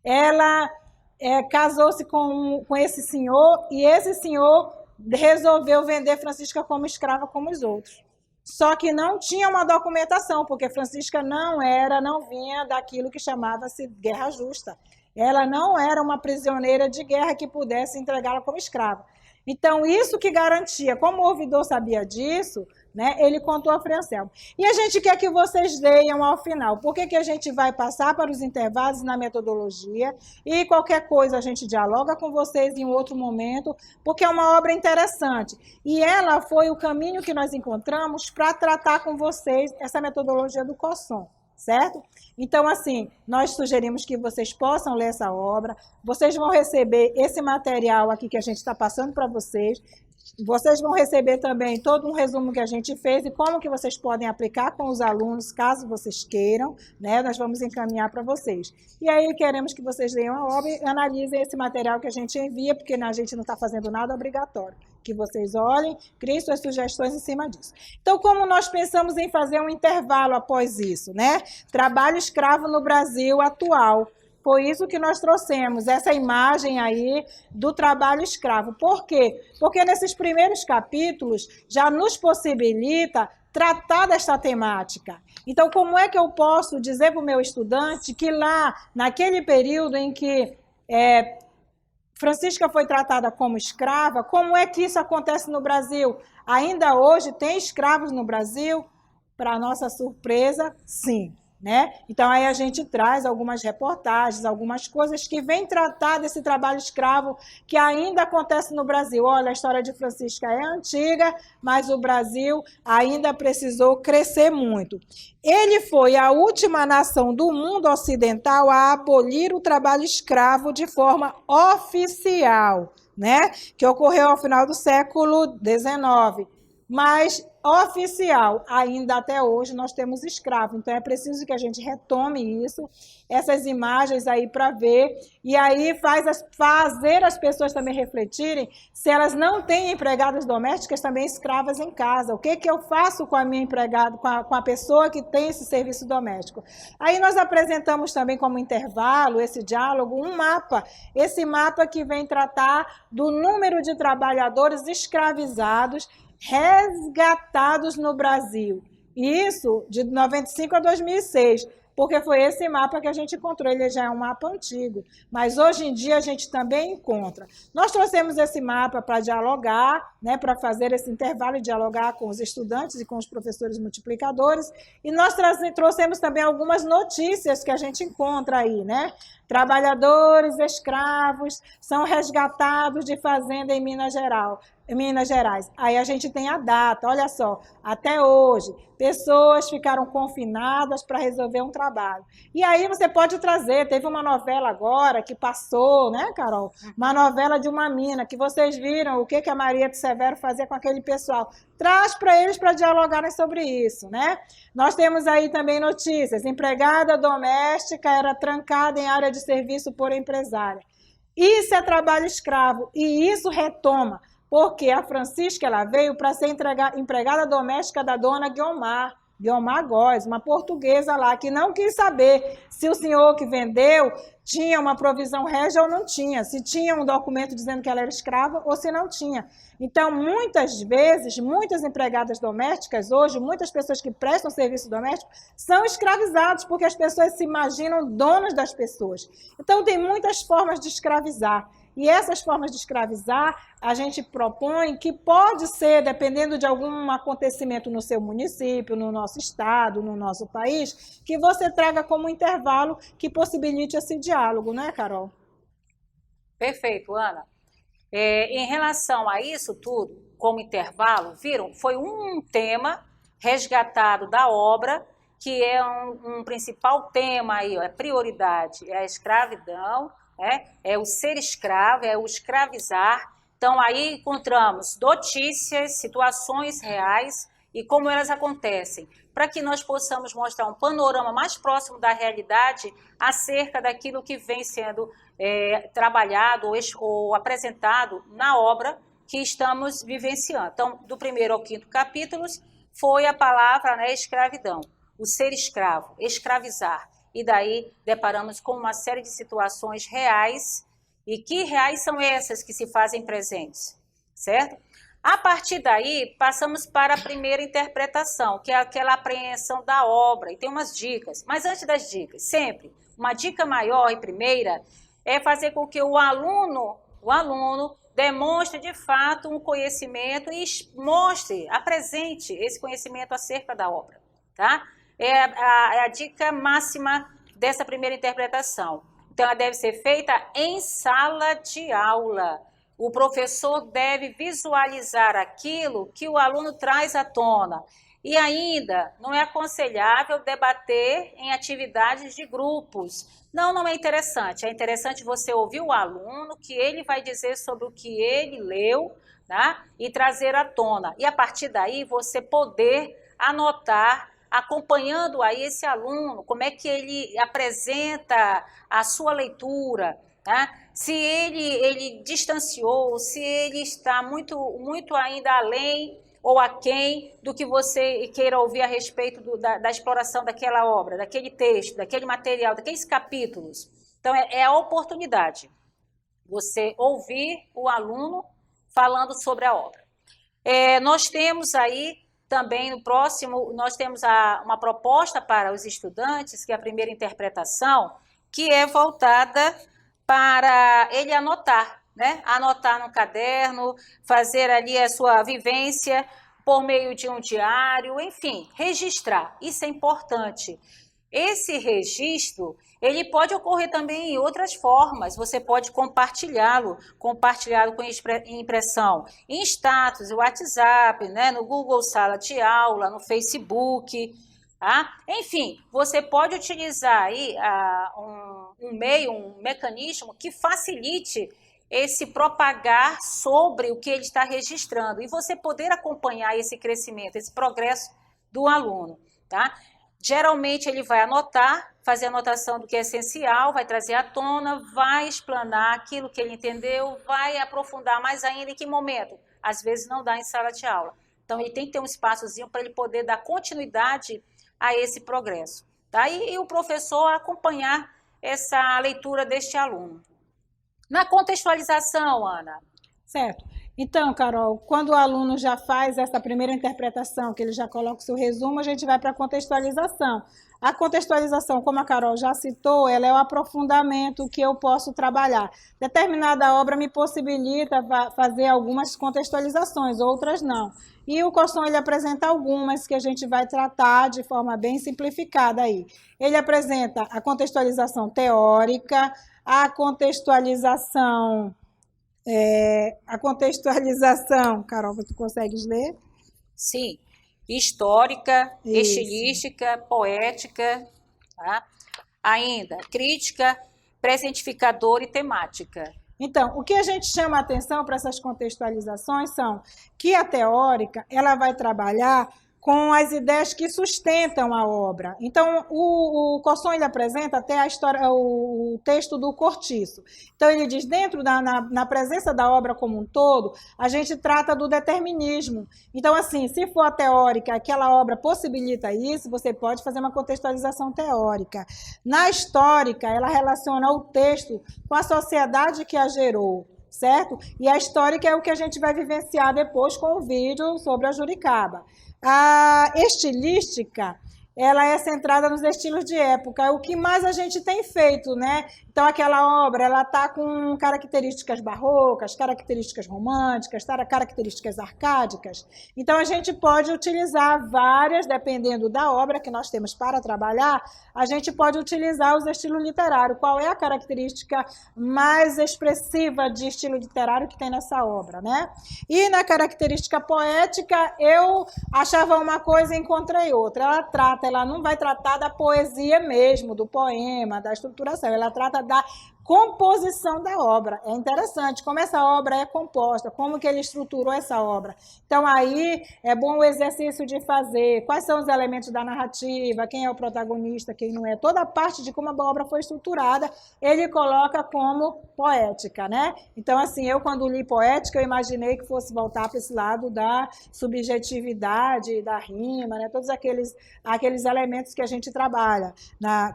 ela casou-se com esse senhor e esse senhor resolveu vender Francisca como escrava como os outros. Só que não tinha uma documentação, porque Francisca não vinha daquilo que chamava-se guerra justa. Ela não era uma prisioneira de guerra que pudesse entregá-la como escrava. Então, isso que garantia, como o ouvidor sabia disso, né, ele contou a Frei Anselmo. E a gente quer que vocês leiam ao final. Por que a gente vai passar para os intervalos na metodologia e qualquer coisa a gente dialoga com vocês em outro momento, porque é uma obra interessante. E ela foi o caminho que nós encontramos para tratar com vocês essa metodologia do COSOM. Certo? Então, assim, nós sugerimos que vocês possam ler essa obra, vocês vão receber esse material aqui que a gente está passando para vocês, vocês vão receber também todo um resumo que a gente fez e como que vocês podem aplicar com os alunos, caso vocês queiram, né? Nós vamos encaminhar para vocês. E aí queremos que vocês leiam a obra e analisem esse material que a gente envia, porque a gente não está fazendo nada obrigatório. Que vocês olhem, criem suas sugestões em cima disso. Então, como nós pensamos em fazer um intervalo após isso, né? Trabalho escravo no Brasil atual. Foi isso que nós trouxemos, essa imagem aí do trabalho escravo. Por quê? Porque nesses primeiros capítulos já nos possibilita tratar desta temática. Então, como é que eu posso dizer para o meu estudante que lá, naquele período em que Francisca foi tratada como escrava, como é que isso acontece no Brasil? Ainda hoje tem escravos no Brasil? Para nossa surpresa, sim. Né? Então, aí a gente traz algumas reportagens, algumas coisas que vêm tratar desse trabalho escravo que ainda acontece no Brasil. Olha, a história de Francisca é antiga, mas o Brasil ainda precisou crescer muito. Ele foi a última nação do mundo ocidental a abolir o trabalho escravo de forma oficial, né? Que ocorreu ao final do século XIX. Mas oficial, ainda até hoje nós temos escravo, então é preciso que a gente retome isso, essas imagens aí para ver, e aí fazer as pessoas também refletirem se elas não têm empregadas domésticas também escravas em casa, o que eu faço com a minha empregada, com a pessoa que tem esse serviço doméstico. Aí nós apresentamos também como intervalo, esse diálogo, um mapa, esse mapa que vem tratar do número de trabalhadores escravizados resgatados no Brasil. Isso de 95 a 2006, porque foi esse mapa que a gente encontrou. Ele já é um mapa antigo, mas hoje em dia a gente também encontra. Nós trouxemos esse mapa para dialogar, né, para fazer esse intervalo e dialogar com os estudantes e com os professores multiplicadores, e nós trouxemos também algumas notícias que a gente encontra aí, né? Trabalhadores escravos são resgatados de fazenda em Minas Gerais. Aí a gente tem a data, olha só, até hoje, pessoas ficaram confinadas para resolver um trabalho. E aí você pode trazer, teve uma novela agora que passou, né, Carol? Uma novela de uma mina, que vocês viram o que a Maria de Severo fazia com aquele pessoal. Traz para eles para dialogarem sobre isso, né? Nós temos aí também notícias, empregada doméstica era trancada em área de serviço por empresária. Isso é trabalho escravo, e isso retoma, porque a Francisca ela veio para ser empregada doméstica da dona Guiomar Góes, uma portuguesa lá, que não quis saber se o senhor que vendeu tinha uma provisão régia ou não tinha, se tinha um documento dizendo que ela era escrava ou se não tinha. Então, muitas vezes, muitas empregadas domésticas hoje, muitas pessoas que prestam serviço doméstico, são escravizadas, porque as pessoas se imaginam donas das pessoas. Então, tem muitas formas de escravizar. E essas formas de escravizar, a gente propõe que pode ser, dependendo de algum acontecimento no seu município, no nosso estado, no nosso país, que você traga como intervalo que possibilite esse diálogo, não é, Carol? Perfeito, Ana. Em relação a isso tudo, como intervalo, viram? Foi um tema resgatado da obra, que é um principal tema aí, é prioridade, é a escravidão, é o ser escravo, é o escravizar. Então, aí encontramos notícias, situações reais e como elas acontecem, para que nós possamos mostrar um panorama mais próximo da realidade acerca daquilo que vem sendo trabalhado ou apresentado na obra que estamos vivenciando. Então, do 1º ao 5º capítulos, foi a palavra, né, escravidão, o ser escravo, escravizar. E daí deparamos com uma série de situações reais. E que reais são essas que se fazem presentes, certo? A partir daí, passamos para a primeira interpretação, que é aquela apreensão da obra. E tem umas dicas. Mas antes das dicas, sempre, uma dica maior e primeira é fazer com que o aluno demonstre de fato um conhecimento e mostre, apresente esse conhecimento acerca da obra, tá? É a dica máxima dessa primeira interpretação. Então, ela deve ser feita em sala de aula. O professor deve visualizar aquilo que o aluno traz à tona. E ainda, não é aconselhável debater em atividades de grupos. Não é interessante. É interessante você ouvir o aluno, que ele vai dizer sobre o que ele leu, tá? E trazer à tona. E a partir daí, você poder anotar, acompanhando aí esse aluno, como é que ele apresenta a sua leitura, tá? Se ele distanciou, se ele está muito ainda além ou aquém do que você queira ouvir a respeito da exploração daquela obra, daquele texto, daquele material, daqueles capítulos. Então, é a oportunidade, você ouvir o aluno falando sobre a obra. Nós temos aí também no próximo, nós temos uma proposta para os estudantes, que é a primeira interpretação, que é voltada para ele anotar, né? Anotar no caderno, fazer ali a sua vivência por meio de um diário, enfim, registrar. Isso é importante. Esse registro, ele pode ocorrer também em outras formas. Você pode compartilhá-lo com impressão em status, WhatsApp, né? No Google Sala de Aula, no Facebook. Tá? Enfim, você pode utilizar aí um mecanismo que facilite esse propagar sobre o que ele está registrando e você poder acompanhar esse crescimento, esse progresso do aluno, tá? Geralmente ele vai anotar, fazer anotação do que é essencial, vai trazer à tona, vai explanar aquilo que ele entendeu, vai aprofundar mais ainda em que momento? Às vezes não dá em sala de aula. Então ele tem que ter um espaçozinho para ele poder dar continuidade a esse progresso, tá? E o professor acompanhar essa leitura deste aluno. Na contextualização, Ana. Certo. Então, Carol, quando o aluno já faz essa primeira interpretação, que ele já coloca o seu resumo, a gente vai para a contextualização. A contextualização, como a Carol já citou, ela é o aprofundamento que eu posso trabalhar. Determinada obra me possibilita fazer algumas contextualizações, outras não. E o Cosson, ele apresenta algumas que a gente vai tratar de forma bem simplificada aí. Ele apresenta a contextualização teórica, a contextualização, Carol, tu consegues ler? Sim, histórica, Isso. estilística, poética, tá? Ainda, crítica, presentificadora e temática. Então, o que a gente chama a atenção para essas contextualizações são que a teórica, ela vai trabalhar com as ideias que sustentam a obra. Então, o Cosson, ele apresenta até a história, o texto do Cortiço. Então, ele diz, na presença da obra como um todo, a gente trata do determinismo. Então, assim, se for a teórica, aquela obra possibilita isso, você pode fazer uma contextualização teórica. Na histórica, ela relaciona o texto com a sociedade que a gerou, certo? E a histórica é o que a gente vai vivenciar depois com o vídeo sobre a Juricaba. A estilística, ela é centrada nos estilos de época, o que mais a gente tem feito, né? Então, aquela obra, ela está com características barrocas, características românticas, características arcádicas. Então, a gente pode utilizar várias, dependendo da obra que nós temos para trabalhar, a gente pode utilizar os estilos literários. Qual é a característica mais expressiva de estilo literário que tem nessa obra, né? E na característica poética, eu achava uma coisa e encontrei outra. Ela não vai tratar da poesia mesmo, do poema, da estruturação, ela trata da composição da obra. É interessante como essa obra é composta, como que ele estruturou essa obra. Então, aí é bom o exercício de fazer quais são os elementos da narrativa, quem é o protagonista, quem não é. Toda a parte de como a obra foi estruturada, ele coloca como poética, né? Então, assim, eu quando li poética, eu imaginei que fosse voltar para esse lado da subjetividade, da rima, né? Todos aqueles elementos que a gente trabalha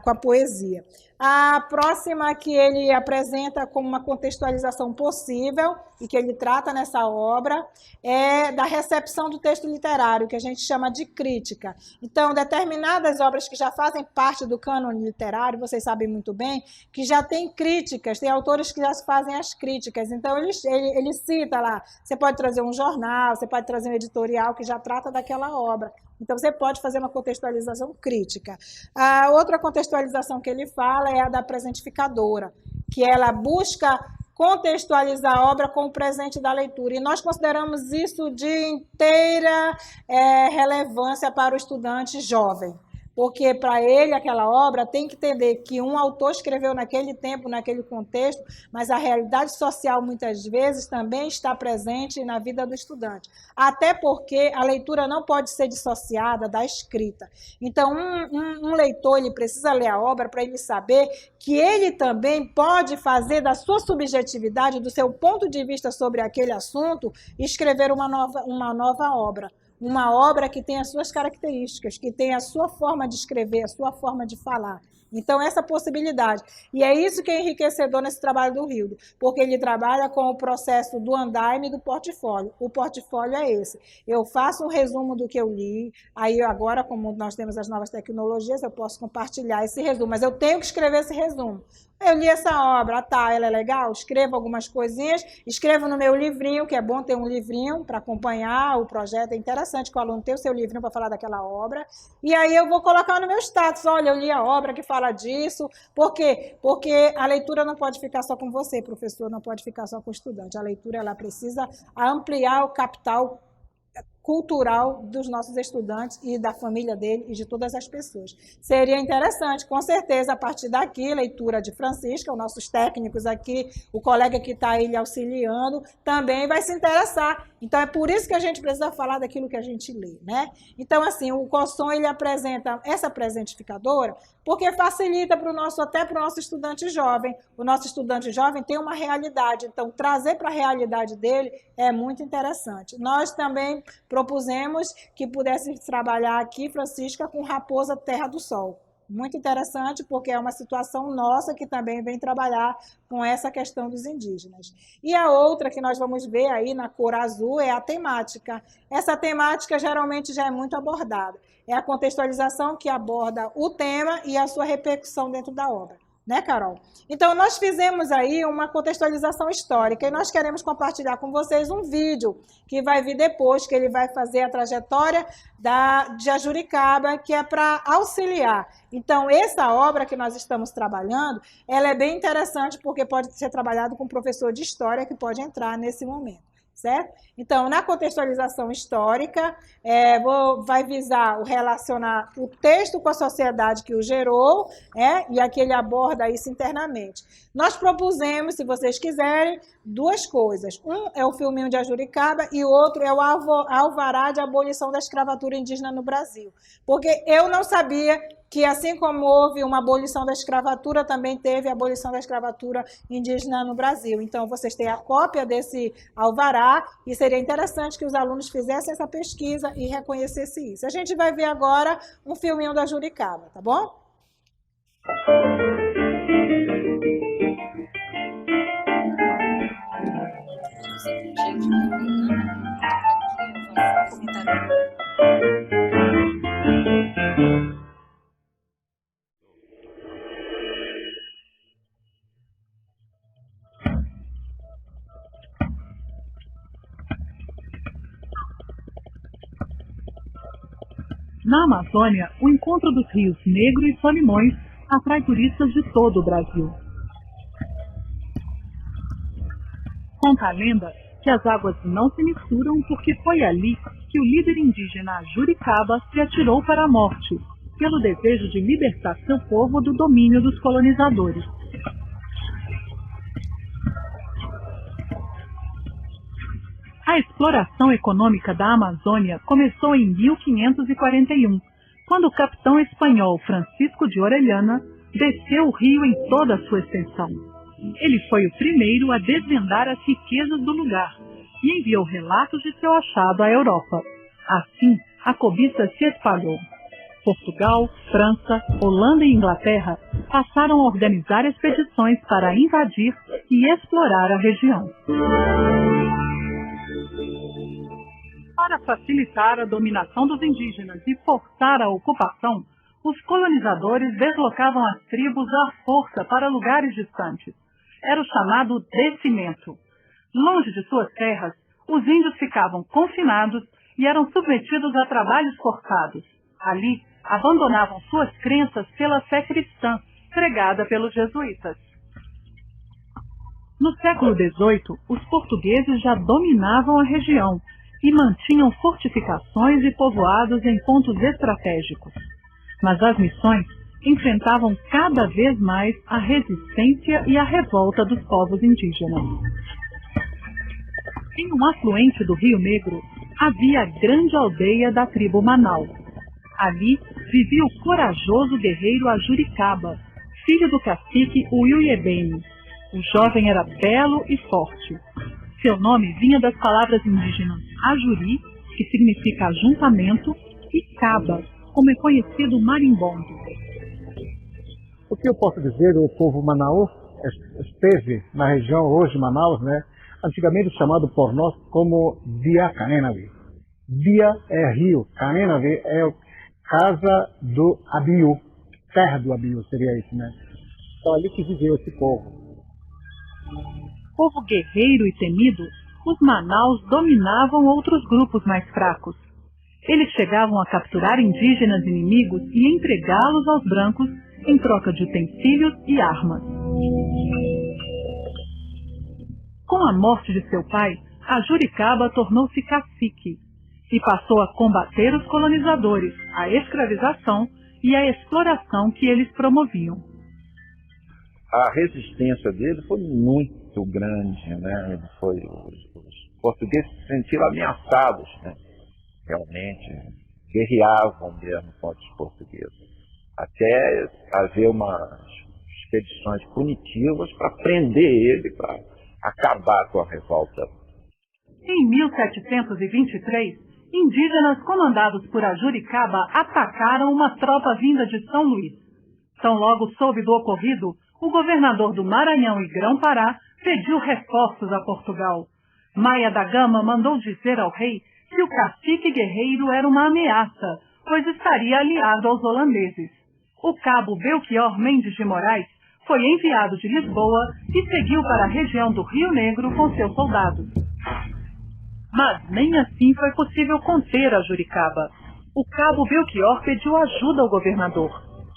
com a poesia. A próxima que ele apresenta como uma contextualização possível e que ele trata nessa obra é da recepção do texto literário, que a gente chama de crítica. Então, determinadas obras que já fazem parte do cânone literário, vocês sabem muito bem, que já tem críticas, tem autores que já fazem as críticas. Então, ele cita lá, você pode trazer um jornal, você pode trazer um editorial que já trata daquela obra. Então, você pode fazer uma contextualização crítica. A outra contextualização que ele fala é a da presentificadora, que ela busca contextualizar a obra com o presente da leitura. E nós consideramos isso de inteira relevância para o estudante jovem. Porque para ele aquela obra tem que entender que um autor escreveu naquele tempo, naquele contexto, mas a realidade social muitas vezes também está presente na vida do estudante. Até porque a leitura não pode ser dissociada da escrita. Então, um leitor ele precisa ler a obra para ele saber que ele também pode fazer da sua subjetividade, do seu ponto de vista sobre aquele assunto, escrever uma nova obra. Uma obra que tem as suas características, que tem a sua forma de escrever, a sua forma de falar. Então, essa possibilidade. E é isso que é enriquecedor nesse trabalho do Rildo, porque ele trabalha com o processo do andaime e do portfólio. O portfólio é esse. Eu faço um resumo do que eu li, aí agora, como nós temos as novas tecnologias, eu posso compartilhar esse resumo, mas eu tenho que escrever esse resumo. Eu li essa obra, tá, ela é legal? Escrevo algumas coisinhas, escrevo no meu livrinho, que é bom ter um livrinho para acompanhar o projeto, é interessante que o aluno tenha o seu livrinho para falar daquela obra, e aí eu vou colocar no meu status, olha, eu li a obra que fala disso, por quê? Porque a leitura não pode ficar só com você, professor, não pode ficar só com o estudante, a leitura ela precisa ampliar o capital cultural dos nossos estudantes e da família dele e de todas as pessoas. Seria interessante, com certeza, a partir daqui, leitura de Francisca, os nossos técnicos aqui, o colega que está aí auxiliando, também vai se interessar. Então, é por isso que a gente precisa falar daquilo que a gente lê, né? Então, assim, o Cosson, ele apresenta essa presentificadora porque facilita até para o nosso estudante jovem. O nosso estudante jovem tem uma realidade, então, trazer para a realidade dele é muito interessante. Nós também propusemos que pudesse trabalhar aqui, Francisca, com Raposa Terra do Sol. Muito interessante, porque é uma situação nossa que também vem trabalhar com essa questão dos indígenas. E a outra que nós vamos ver aí na cor azul é a temática. Essa temática geralmente já é muito abordada. É a contextualização que aborda o tema e a sua repercussão dentro da obra. Né, Carol? Então, nós fizemos aí uma contextualização histórica e nós queremos compartilhar com vocês um vídeo que vai vir depois, que ele vai fazer a trajetória de Juricaba, que é para auxiliar. Então, essa obra que nós estamos trabalhando, ela é bem interessante porque pode ser trabalhado com um professor de história que pode entrar nesse momento. Certo? Então, na contextualização histórica, vai visar relacionar o texto com a sociedade que o gerou, e aqui ele aborda isso internamente. Nós propusemos, se vocês quiserem, duas coisas. Um é o filminho de Ajuricaba e o outro é o Alvará de Abolição da Escravatura Indígena no Brasil. Porque eu não sabia que, assim como houve uma abolição da escravatura, também teve a abolição da escravatura indígena no Brasil. Então, vocês têm a cópia desse alvará e seria interessante que os alunos fizessem essa pesquisa e reconhecessem isso. A gente vai ver agora um filminho da Juricaba, tá bom? Na Amazônia, o encontro dos rios Negro e Solimões atrai turistas de todo o Brasil. Conta a lenda que as águas não se misturam porque foi ali que o líder indígena Juricaba se atirou para a morte, pelo desejo de libertar seu povo do domínio dos colonizadores. A exploração econômica da Amazônia começou em 1541, quando o capitão espanhol Francisco de Orellana desceu o rio em toda a sua extensão. Ele foi o primeiro a desvendar as riquezas do lugar e enviou relatos de seu achado à Europa. Assim, a cobiça se espalhou. Portugal, França, Holanda e Inglaterra passaram a organizar expedições para invadir e explorar a região. Para facilitar a dominação dos indígenas e forçar a ocupação, os colonizadores deslocavam as tribos à força para lugares distantes. Era o chamado descimento. Longe de suas terras, os índios ficavam confinados e eram submetidos a trabalhos forçados. Ali, abandonavam suas crenças pela fé cristã, pregada pelos jesuítas. No século XVIII, os portugueses já dominavam a região e mantinham fortificações e povoados em pontos estratégicos. Mas as missões enfrentavam cada vez mais a resistência e a revolta dos povos indígenas. Em um afluente do Rio Negro, havia a grande aldeia da tribo Manau. Ali vivia o corajoso guerreiro Ajuricaba, filho do cacique Uiuiebene. O jovem era belo e forte. Seu nome vinha das palavras indígenas Ajuri, que significa ajuntamento, e Caba, como é conhecido o marimbondo. O que eu posso dizer, o povo Manaus esteve na região hoje, Manaus, né? Antigamente chamado por nós como Dia Canenavi. Dia é rio, Canenavi é casa do Abiú, terra do Abiú, seria isso, né? Então ali que viveu esse povo. Povo guerreiro e temido, os Manaus dominavam outros grupos mais fracos. Eles chegavam a capturar indígenas inimigos e entregá-los aos brancos em troca de utensílios e armas. Com a morte de seu pai, Ajuricaba tornou-se cacique e passou a combater os colonizadores, a escravização e a exploração que eles promoviam. A resistência dele foi muito grande, né? Os portugueses se sentiram ameaçados, né? Realmente guerreavam mesmo contra os portugueses, até haver umas expedições punitivas para prender ele, para acabar com a revolta. Em 1723, indígenas comandados por Ajuricaba atacaram uma tropa vinda de São Luís. Tão logo soube do ocorrido, o governador do Maranhão e Grão-Pará pediu reforços a Portugal. Maia da Gama mandou dizer ao rei que o cacique guerreiro era uma ameaça, pois estaria aliado aos holandeses. O cabo Belchior Mendes de Moraes foi enviado de Lisboa e seguiu para a região do Rio Negro com seus soldados. Mas nem assim foi possível conter Ajuricaba. O cabo Belchior pediu ajuda ao governador,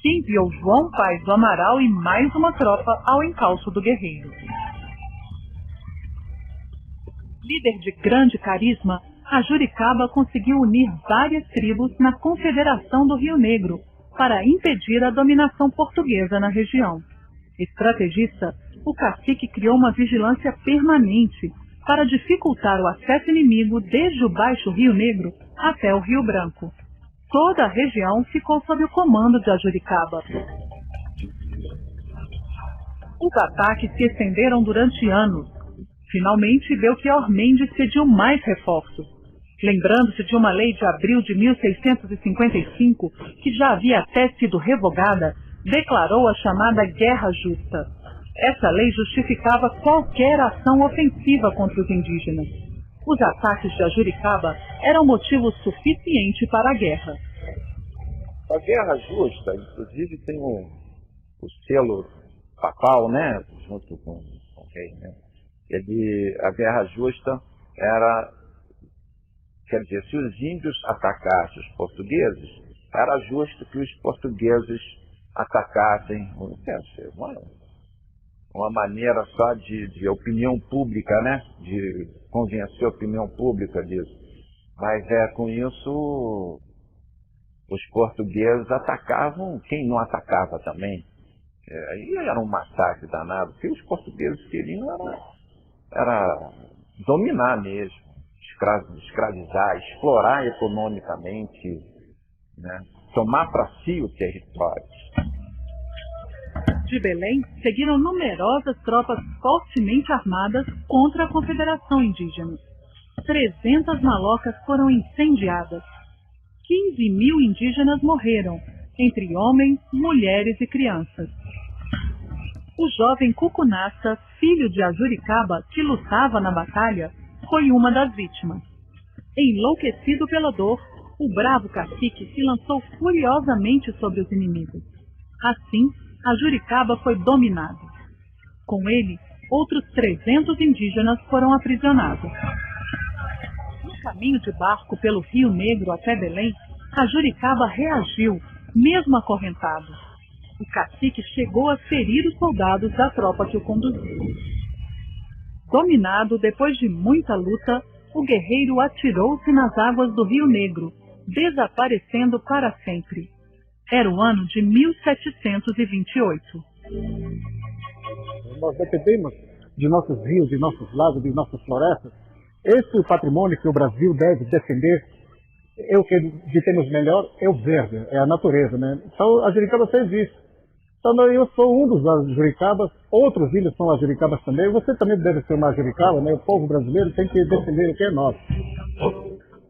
que enviou João Paz do Amaral e mais uma tropa ao encalço do guerreiro. Líder de grande carisma, Ajuricaba conseguiu unir várias tribos na Confederação do Rio Negro para impedir a dominação portuguesa na região. Estrategista, o cacique criou uma vigilância permanente para dificultar o acesso inimigo desde o Baixo Rio Negro até o Rio Branco. Toda a região ficou sob o comando de Ajuricaba. Os ataques se estenderam durante anos. Finalmente, Belchior Mendes pediu mais reforços. Lembrando-se de uma lei de abril de 1655, que já havia até sido revogada, declarou a chamada Guerra Justa. Essa lei justificava qualquer ação ofensiva contra os indígenas. Os ataques de Ajuricaba eram motivo suficiente para a guerra. A Guerra Justa, inclusive, tem o selo papal, né, junto com o rei, né? A Guerra Justa era, quer dizer, se os índios atacassem os portugueses, era justo que os portugueses atacassem, uma maneira só de opinião pública, né? De convencer a opinião pública disso. Mas com isso os portugueses atacavam quem não atacava também. Aí era um massacre danado. O que os portugueses queriam era dominar mesmo, escravizar, explorar economicamente, né? Tomar para si o território. De Belém, seguiram numerosas tropas fortemente armadas contra a Confederação Indígena. 300 malocas foram incendiadas. 15.000 indígenas morreram, entre homens, mulheres e crianças. O jovem Cucunassa, filho de Ajuricaba, que lutava na batalha, foi uma das vítimas. Enlouquecido pela dor, o bravo cacique se lançou furiosamente sobre os inimigos. Assim, Ajuricaba foi dominado. Com ele, outros 300 indígenas foram aprisionados. No caminho de barco pelo Rio Negro até Belém, Ajuricaba reagiu, mesmo acorrentado. O cacique chegou a ferir os soldados da tropa que o conduziu. Dominado depois de muita luta, o guerreiro atirou-se nas águas do Rio Negro, desaparecendo para sempre. Era o ano de 1728. Nós dependemos de nossos rios, de nossos lagos, de nossas florestas. Esse é o patrimônio que o Brasil deve defender. O que temos melhor é o verde, é a natureza, né? Então, Ajuricaba fez isso. Então, eu sou um dos Ajuricabas, outros ilhos são Ajuricabas também. Você também deve ser uma Ajuricaba, né? O povo brasileiro tem que defender o que é nosso.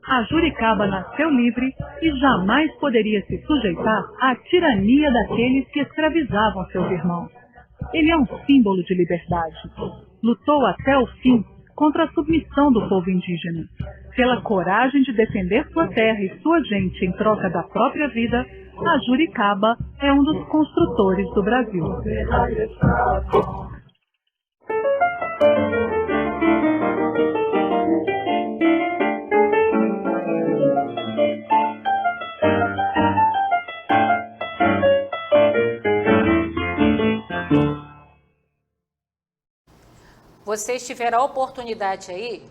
Ajuricaba nasceu livre e jamais poderia se sujeitar à tirania daqueles que escravizavam seus irmãos. Ele é um símbolo de liberdade. Lutou até o fim contra a submissão do povo indígena. Pela coragem de defender sua terra e sua gente em troca da própria vida, Ajuricaba é um dos construtores do Brasil. Vocês tiveram a oportunidade aí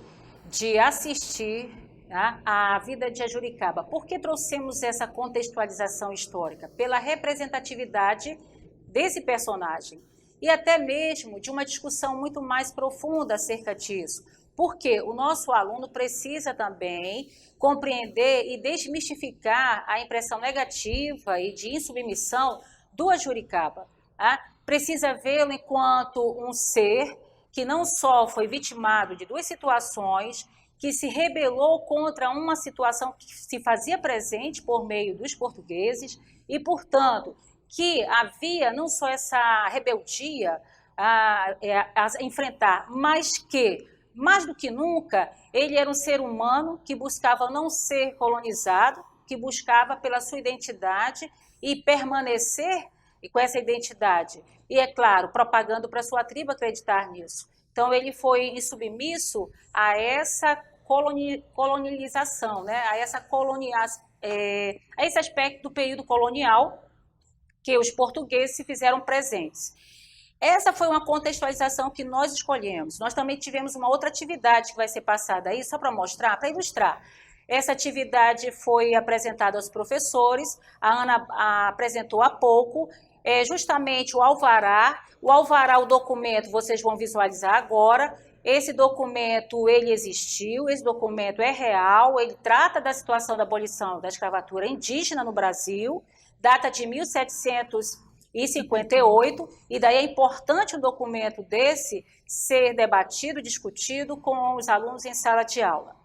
de assistir, tá, a vida de Ajuricaba. Por que trouxemos essa contextualização histórica? Pela representatividade desse personagem e até mesmo de uma discussão muito mais profunda acerca disso. Porque o nosso aluno precisa também compreender e desmistificar a impressão negativa e de insubmissão do Ajuricaba. Tá? Precisa vê-lo enquanto um ser que não só foi vitimado de duas situações, que se rebelou contra uma situação que se fazia presente por meio dos portugueses e, portanto, que havia não só essa rebeldia a enfrentar, mas que, mais do que nunca, ele era um ser humano que buscava não ser colonizado, que buscava pela sua identidade e permanecer com essa identidade. E, é claro, propagando para sua tribo acreditar nisso. Então, ele foi insubmisso a essa colonialização, né? A esse aspecto do período colonial que os portugueses se fizeram presentes. Essa foi uma contextualização que nós escolhemos. Nós também tivemos uma outra atividade que vai ser passada aí, só para mostrar, para ilustrar. Essa atividade foi apresentada aos professores, a Ana apresentou há pouco, justamente o alvará. O alvará, o documento, vocês vão visualizar agora. Esse documento, ele existiu, esse documento é real, ele trata da situação da abolição da escravatura indígena no Brasil, data de 1758, e daí é importante um documento desse ser debatido, discutido com os alunos em sala de aula.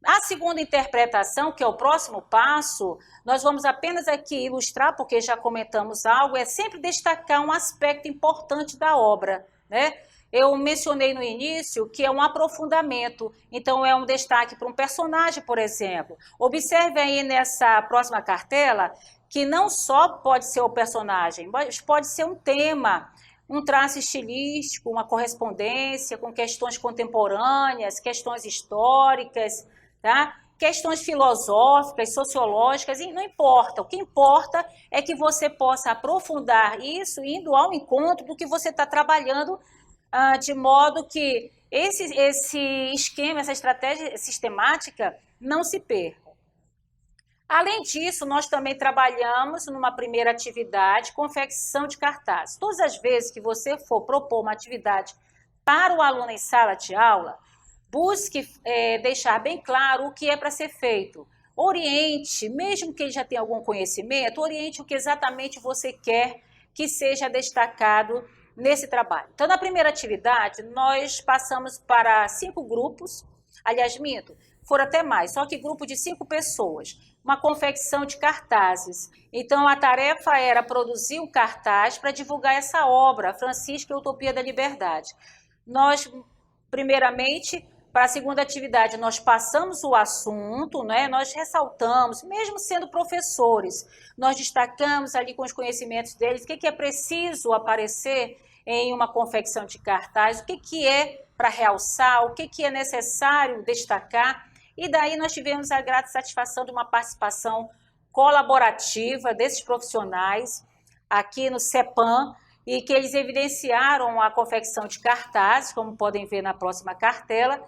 A segunda interpretação, que é o próximo passo, nós vamos apenas aqui ilustrar, porque já comentamos algo, é sempre destacar um aspecto importante da obra, né? Eu mencionei no início que é um aprofundamento, então é um destaque para um personagem, por exemplo. Observe aí nessa próxima cartela que não só pode ser o personagem, mas pode ser um tema, um traço estilístico, uma correspondência com questões contemporâneas, questões históricas, tá? questões filosóficas, sociológicas, e não importa. O que importa é que você possa aprofundar isso indo ao encontro do que você está trabalhando, de modo que esse esquema, essa estratégia sistemática não se perca. Além disso, nós também trabalhamos numa primeira atividade, confecção de cartazes. Todas as vezes que você for propor uma atividade para o aluno em sala de aula, busque deixar bem claro o que é para ser feito. Oriente, mesmo que ele já tenha algum conhecimento, oriente o que exatamente você quer que seja destacado nesse trabalho. Então, na primeira atividade, nós passamos para 5 grupos, aliás, minto, foram até mais, só que grupo de 5 pessoas, uma confecção de cartazes. Então, a tarefa era produzir um cartaz para divulgar essa obra, Francisca e a Utopia da Liberdade. Nós, primeiramente, para a segunda atividade, nós passamos o assunto, né? Nós ressaltamos, mesmo sendo professores, nós destacamos ali com os conhecimentos deles o que é preciso aparecer em uma confecção de cartaz, o que é para realçar, o que é necessário destacar. E daí nós tivemos a grata satisfação de uma participação colaborativa desses profissionais aqui no CEPAM, e que eles evidenciaram a confecção de cartazes, como podem ver na próxima cartela,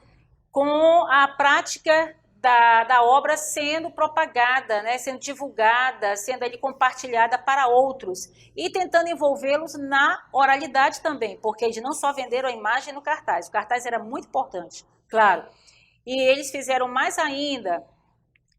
com a prática da obra sendo propagada, né, sendo divulgada, sendo ali compartilhada para outros, e tentando envolvê-los na oralidade também, porque eles não só venderam a imagem no cartaz, o cartaz era muito importante, claro. E eles fizeram mais ainda,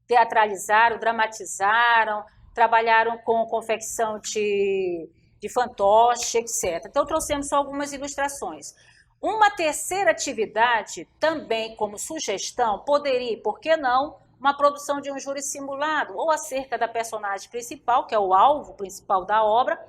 teatralizaram, dramatizaram, trabalharam com confecção de fantoche, etc. Então, trouxemos só algumas ilustrações. Uma terceira atividade, também como sugestão, poderia, por que não, uma produção de um júri simulado, ou acerca da personagem principal, que é o alvo principal da obra,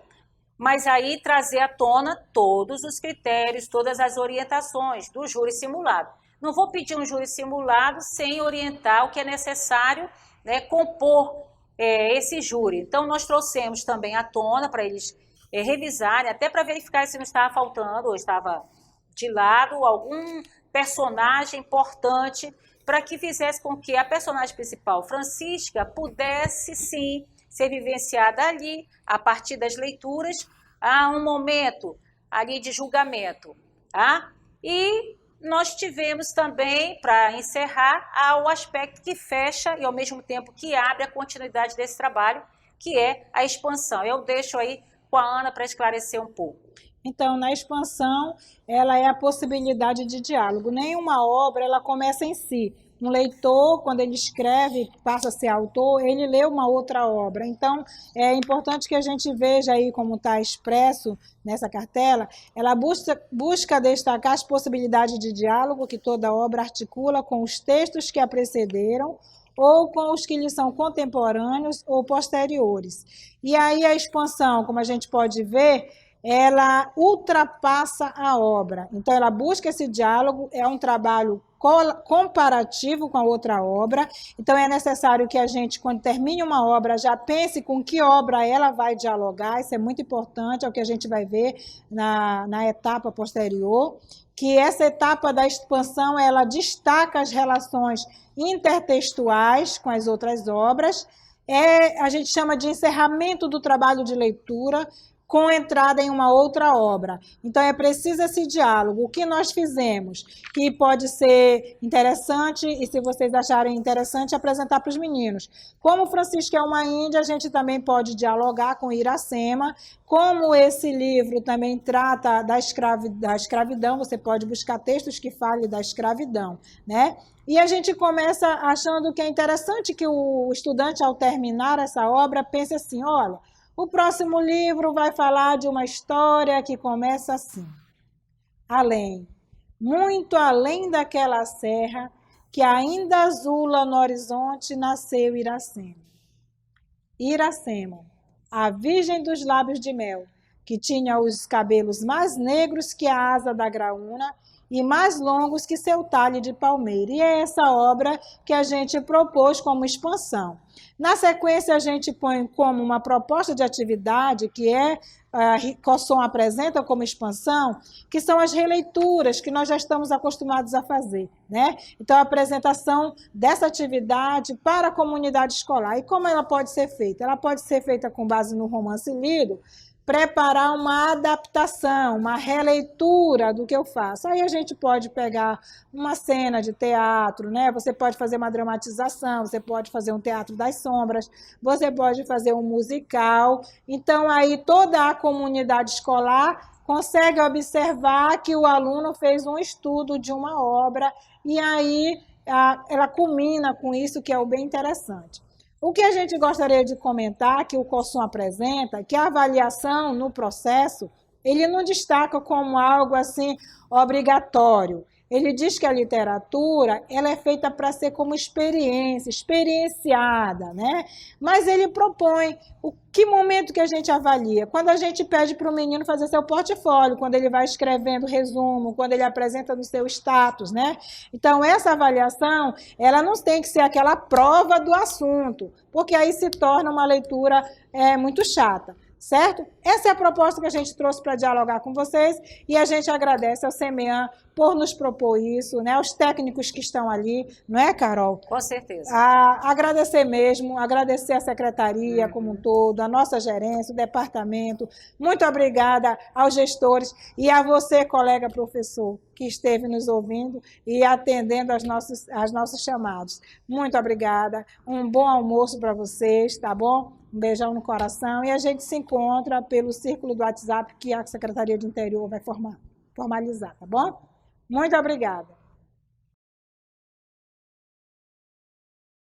mas aí trazer à tona todos os critérios, todas as orientações do júri simulado. Não vou pedir um júri simulado sem orientar o que é necessário, né, compor esse júri. Então, nós trouxemos também à tona para eles revisarem, até para verificar se não estava faltando ou estava de lado algum personagem importante, para que fizesse com que a personagem principal, Francisca, pudesse sim ser vivenciada ali, a partir das leituras, a um momento ali de julgamento. Tá? E nós tivemos também, para encerrar, o aspecto que fecha e ao mesmo tempo que abre a continuidade desse trabalho, que é a expansão. Eu deixo aí com a Ana para esclarecer um pouco. Então, na expansão, ela é a possibilidade de diálogo. Nenhuma obra, ela começa em si. Um leitor, quando ele escreve, passa a ser autor, ele lê uma outra obra. Então, é importante que a gente veja aí como está expresso nessa cartela, ela busca destacar as possibilidades de diálogo que toda obra articula com os textos que a precederam, ou com os que lhe são contemporâneos ou posteriores. E aí a expansão, como a gente pode ver, ela ultrapassa a obra. Então, ela busca esse diálogo, é um trabalho comparativo com a outra obra. Então, é necessário que a gente, quando termine uma obra, já pense com que obra ela vai dialogar. Isso é muito importante, é o que a gente vai ver na etapa posterior, que essa etapa da expansão, ela destaca as relações intertextuais com as outras obras. A gente chama de encerramento do trabalho de leitura, com entrada em uma outra obra. Então, é preciso esse diálogo. O que nós fizemos, que pode ser interessante, e se vocês acharem interessante, apresentar para os meninos. Como Francisca é uma índia, a gente também pode dialogar com Iracema. Como esse livro também trata da escravidão, você pode buscar textos que falem da escravidão, né? E a gente começa achando que é interessante que o estudante, ao terminar essa obra, pense assim, olha, o próximo livro vai falar de uma história que começa assim. Além, muito além daquela serra que ainda azula no horizonte, nasceu Iracema. Iracema, a virgem dos lábios de mel, que tinha os cabelos mais negros que a asa da graúna e mais longos que seu talhe de palmeira. E é essa obra que a gente propôs como expansão. Na sequência, a gente põe como uma proposta de atividade, que a COSOM apresenta como expansão, que são as releituras que nós já estamos acostumados a fazer, né? Então, a apresentação dessa atividade para a comunidade escolar. E como ela pode ser feita? Ela pode ser feita com base no romance lido, preparar uma adaptação, uma releitura do que eu faço. Aí a gente pode pegar uma cena de teatro, né? Você pode fazer uma dramatização, você pode fazer um teatro das sombras, você pode fazer um musical. Então, aí toda a comunidade escolar consegue observar que o aluno fez um estudo de uma obra e aí ela culmina com isso, que é o bem interessante. O que a gente gostaria de comentar, que o COSOM apresenta, que a avaliação no processo, ele não destaca como algo assim obrigatório. Ele diz que a literatura ela é feita para ser como experiência, experienciada, né? Mas ele propõe que momento que a gente avalia? Quando a gente pede para o menino fazer seu portfólio, quando ele vai escrevendo resumo, quando ele apresenta no seu status, né? Então, essa avaliação, ela não tem que ser aquela prova do assunto, porque aí se torna uma leitura muito chata. Certo? Essa é a proposta que a gente trouxe para dialogar com vocês e a gente agradece ao CEMEAN por nos propor isso, né? Aos técnicos que estão ali, não é, Carol? Com certeza. Agradecer mesmo, agradecer a secretaria como um todo, a nossa gerência, o departamento. Muito obrigada aos gestores e a você, colega professor, que esteve nos ouvindo e atendendo aos nossos chamados. Muito obrigada. Um bom almoço para vocês, tá bom? Um beijão no coração e a gente se encontra pelo círculo do WhatsApp que a Secretaria de Interior vai formalizar, tá bom? Muito obrigada.